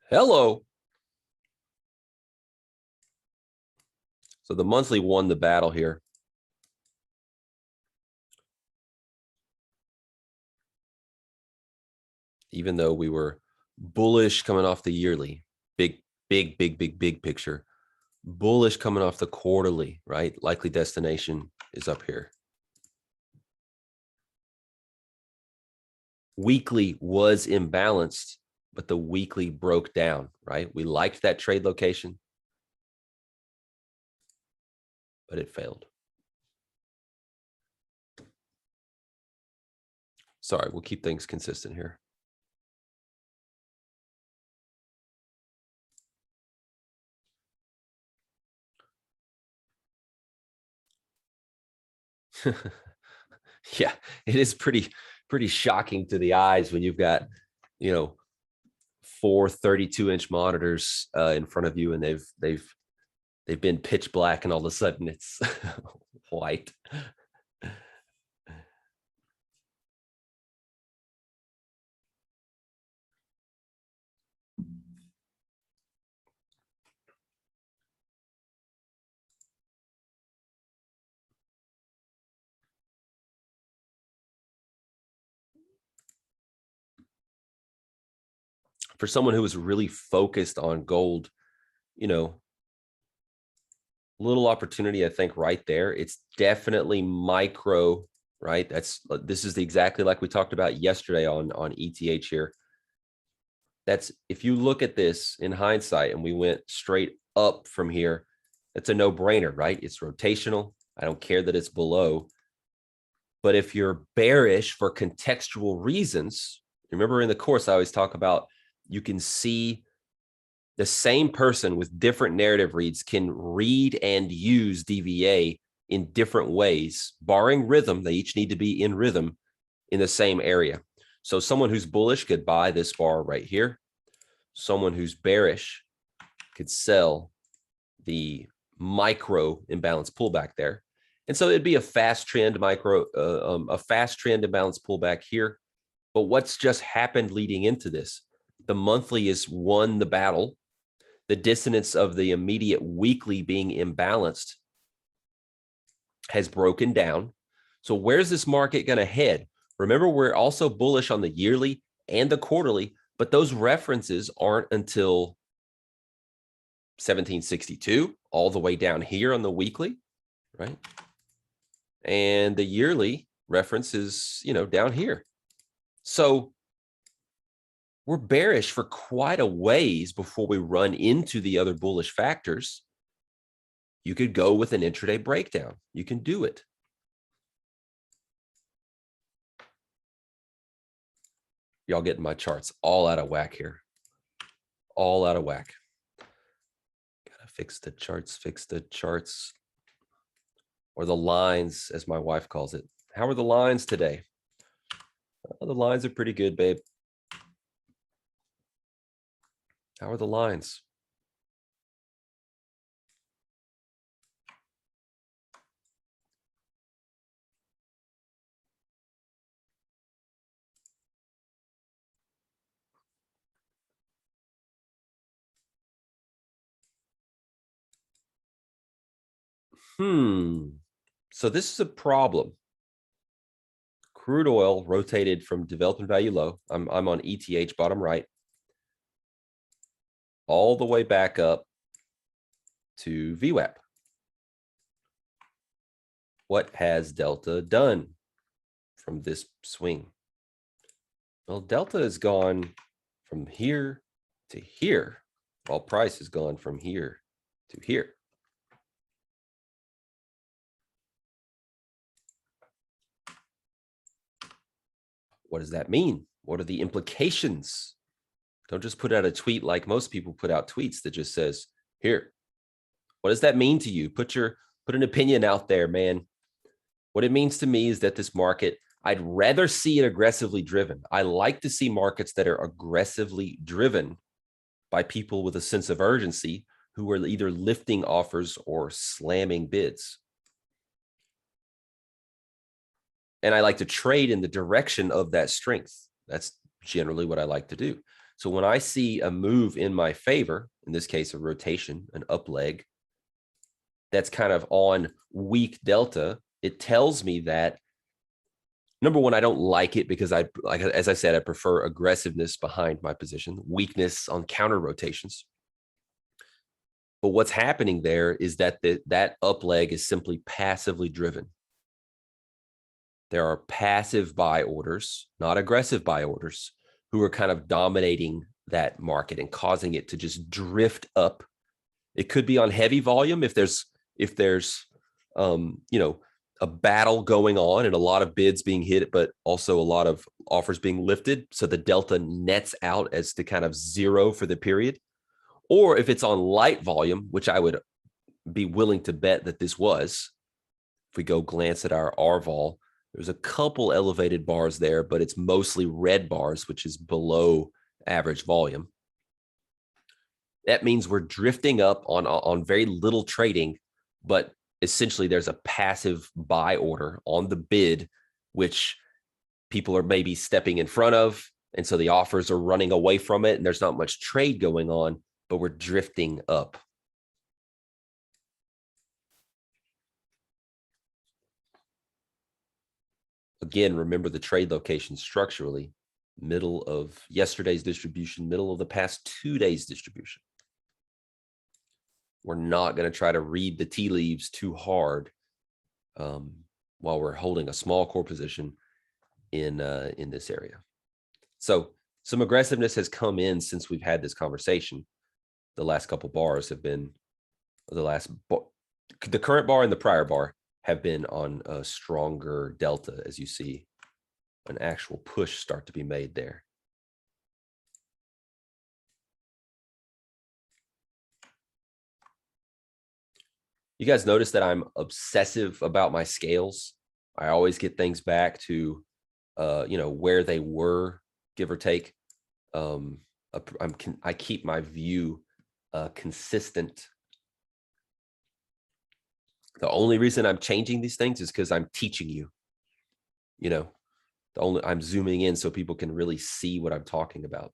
Hello. So the monthly won the battle here. Even though we were bullish coming off the yearly, big picture. Bullish coming off the quarterly, right? Likely destination is up here. Weekly was imbalanced, but the weekly broke down, right? We liked that trade location, but it failed. Sorry, we'll keep things consistent here. Yeah, it is pretty shocking to the eyes when you've got, you know, 4 32-inch monitors in front of you, and they've been pitch black, and all of a sudden it's white. For someone who was really focused on gold, you know, little opportunity, I think, right there. It's definitely micro, right? This is exactly like we talked about yesterday on ETH here. That's, if you look at this in hindsight and we went straight up from here, it's a no-brainer, right? It's rotational. I don't care that it's below. But if you're bearish for contextual reasons, remember in the course I always talk about, you can see the same person with different narrative reads can read and use DVA in different ways, barring rhythm. They each need to be in rhythm in the same area. So someone who's bullish could buy this bar right here. Someone who's bearish could sell the micro imbalance pullback there. And so it'd be a fast trend a fast trend imbalance pullback here. But what's just happened leading into this? The monthly has won the battle. The dissonance of the immediate weekly being imbalanced has broken down. So where's this market going to head? Remember, we're also bullish on the yearly and the quarterly, but those references aren't until 1762, all the way down here on the weekly, right? And the yearly reference is, you know, down here. So we're bearish for quite a ways before we run into the other bullish factors. You could go with an intraday breakdown. You can do it. Y'all getting my charts all out of whack here. All out of whack. Gotta fix the charts. Or the lines, as my wife calls it. How are the lines today? The lines are pretty good, babe. How are the lines? So this is a problem. Crude oil rotated from development value low. I'm on ETH bottom right. All the way back up to VWAP. What has Delta done from this swing? Well, Delta has gone from here to here, while price has gone from here to here. What does that mean? What are the implications? Don't just put out a tweet like most people put out tweets that just says, here. What does that mean to you? Put an opinion out there, man. What it means to me is that this market, I'd rather see it aggressively driven. I like to see markets that are aggressively driven by people with a sense of urgency who are either lifting offers or slamming bids. And I like to trade in the direction of that strength. That's generally what I like to do. So when I see a move in my favor, in this case, a rotation, an up leg, that's kind of on weak delta, it tells me that, number one, I don't like it because as I said, I prefer aggressiveness behind my position, weakness on counter rotations. But what's happening there is that that up leg is simply passively driven. There are passive buy orders, not aggressive buy orders, who are kind of dominating that market and causing it to just drift up. It could be on heavy volume if there's a battle going on and a lot of bids being hit, but also a lot of offers being lifted, so the delta nets out as to kind of zero for the period. Or if it's on light volume, which I would be willing to bet that this was. If we go glance at our RVol, there's a couple elevated bars there, but it's mostly red bars, which is below average volume. That means we're drifting up on very little trading, but essentially there's a passive buy order on the bid, which people are maybe stepping in front of. And so the offers are running away from it and there's not much trade going on, but we're drifting up. Again, remember the trade location structurally, middle of yesterday's distribution, middle of the past 2 days distribution. We're not going to try to read the tea leaves too hard while we're holding a small core position in this area. So some aggressiveness has come in since we've had this conversation. The last couple bars have been the current bar and the prior bar have been on a stronger delta, as you see an actual push start to be made there. You guys notice that I'm obsessive about my scales. I always get things back to, where they were, give or take. I keep my view consistent. The only reason I'm changing these things is because I'm teaching you. I'm zooming in so people can really see what I'm talking about.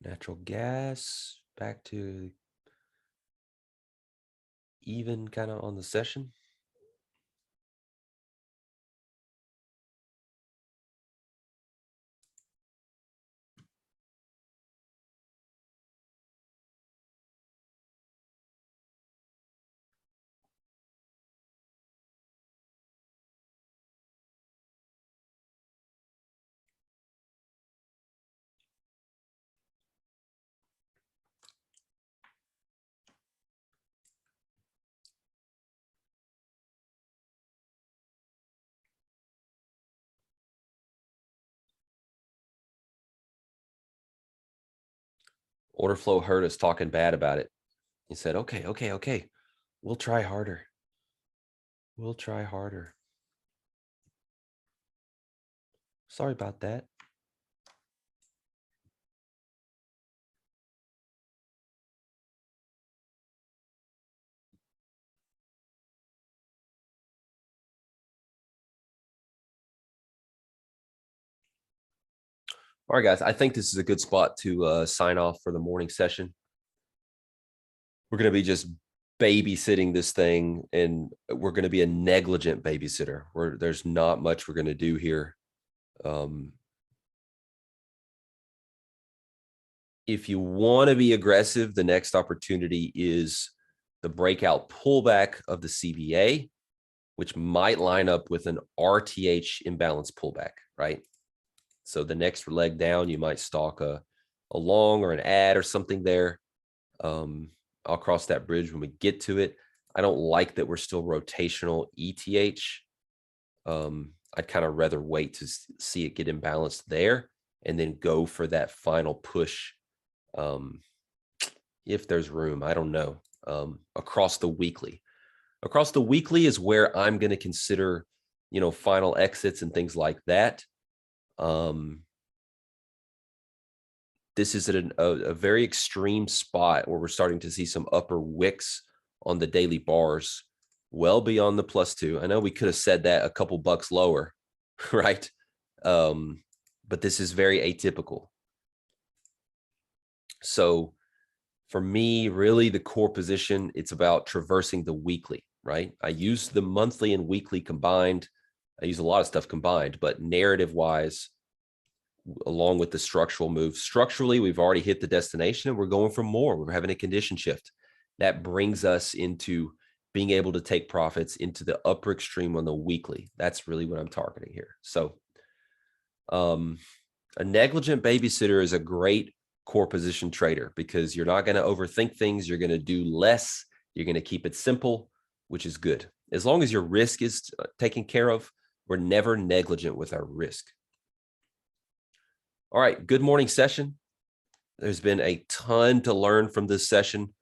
Natural gas back to even kind of on the session. Order flow heard us talking bad about it. He said, okay. We'll try harder. We'll try harder. Sorry about that. All right, guys, I think this is a good spot to sign off for the morning session. We're going to be just babysitting this thing, and we're going to be a negligent babysitter. There's not much we're going to do here. If you want to be aggressive, the next opportunity is the breakout pullback of the CBA, which might line up with an RTH imbalance pullback, right? So the next leg down, you might stalk a long or an ad or something there. I'll cross that bridge when we get to it. I don't like that we're still rotational ETH. I'd kind of rather wait to see it get imbalanced there and then go for that final push. If there's room, I don't know, across the weekly. Across the weekly is where I'm going to consider, final exits and things like that. This is at a very extreme spot where we're starting to see some upper wicks on the daily bars, well beyond the +2. I know we could have said that a couple bucks lower, right? But this is very atypical. So for me, really the core position, it's about traversing the weekly, right? I use the monthly and weekly combined. I use a lot of stuff combined, but narrative wise, along with the structural move, structurally, we've already hit the destination and we're going for more. We're having a condition shift that brings us into being able to take profits into the upper extreme on the weekly. That's really what I'm targeting here. So a negligent babysitter is a great core position trader because you're not going to overthink things. You're going to do less. You're going to keep it simple, which is good. As long as your risk is taken care of, we're never negligent with our risk. All right, good morning session. There's been a ton to learn from this session.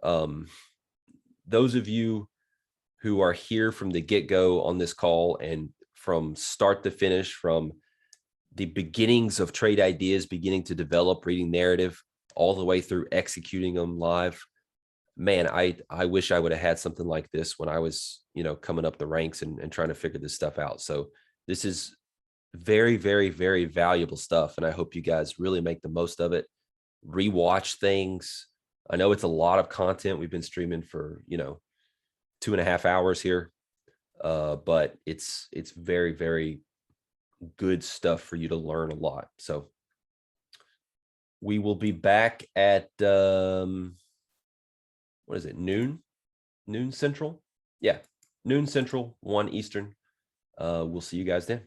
Those of you who are here from the get-go on this call and from start to finish, from the beginnings of trade ideas, beginning to develop, reading narrative, all the way through executing them live. Man, I wish I would have had something like this when I was, coming up the ranks and trying to figure this stuff out. So this is very, very, very valuable stuff. And I hope you guys really make the most of it. Rewatch things. I know it's a lot of content. We've been streaming for, 2.5 hours here. But it's very, very good stuff for you to learn a lot. So we will be back at what is it, noon Central? Yeah, noon Central, 1 Eastern. We'll see you guys then.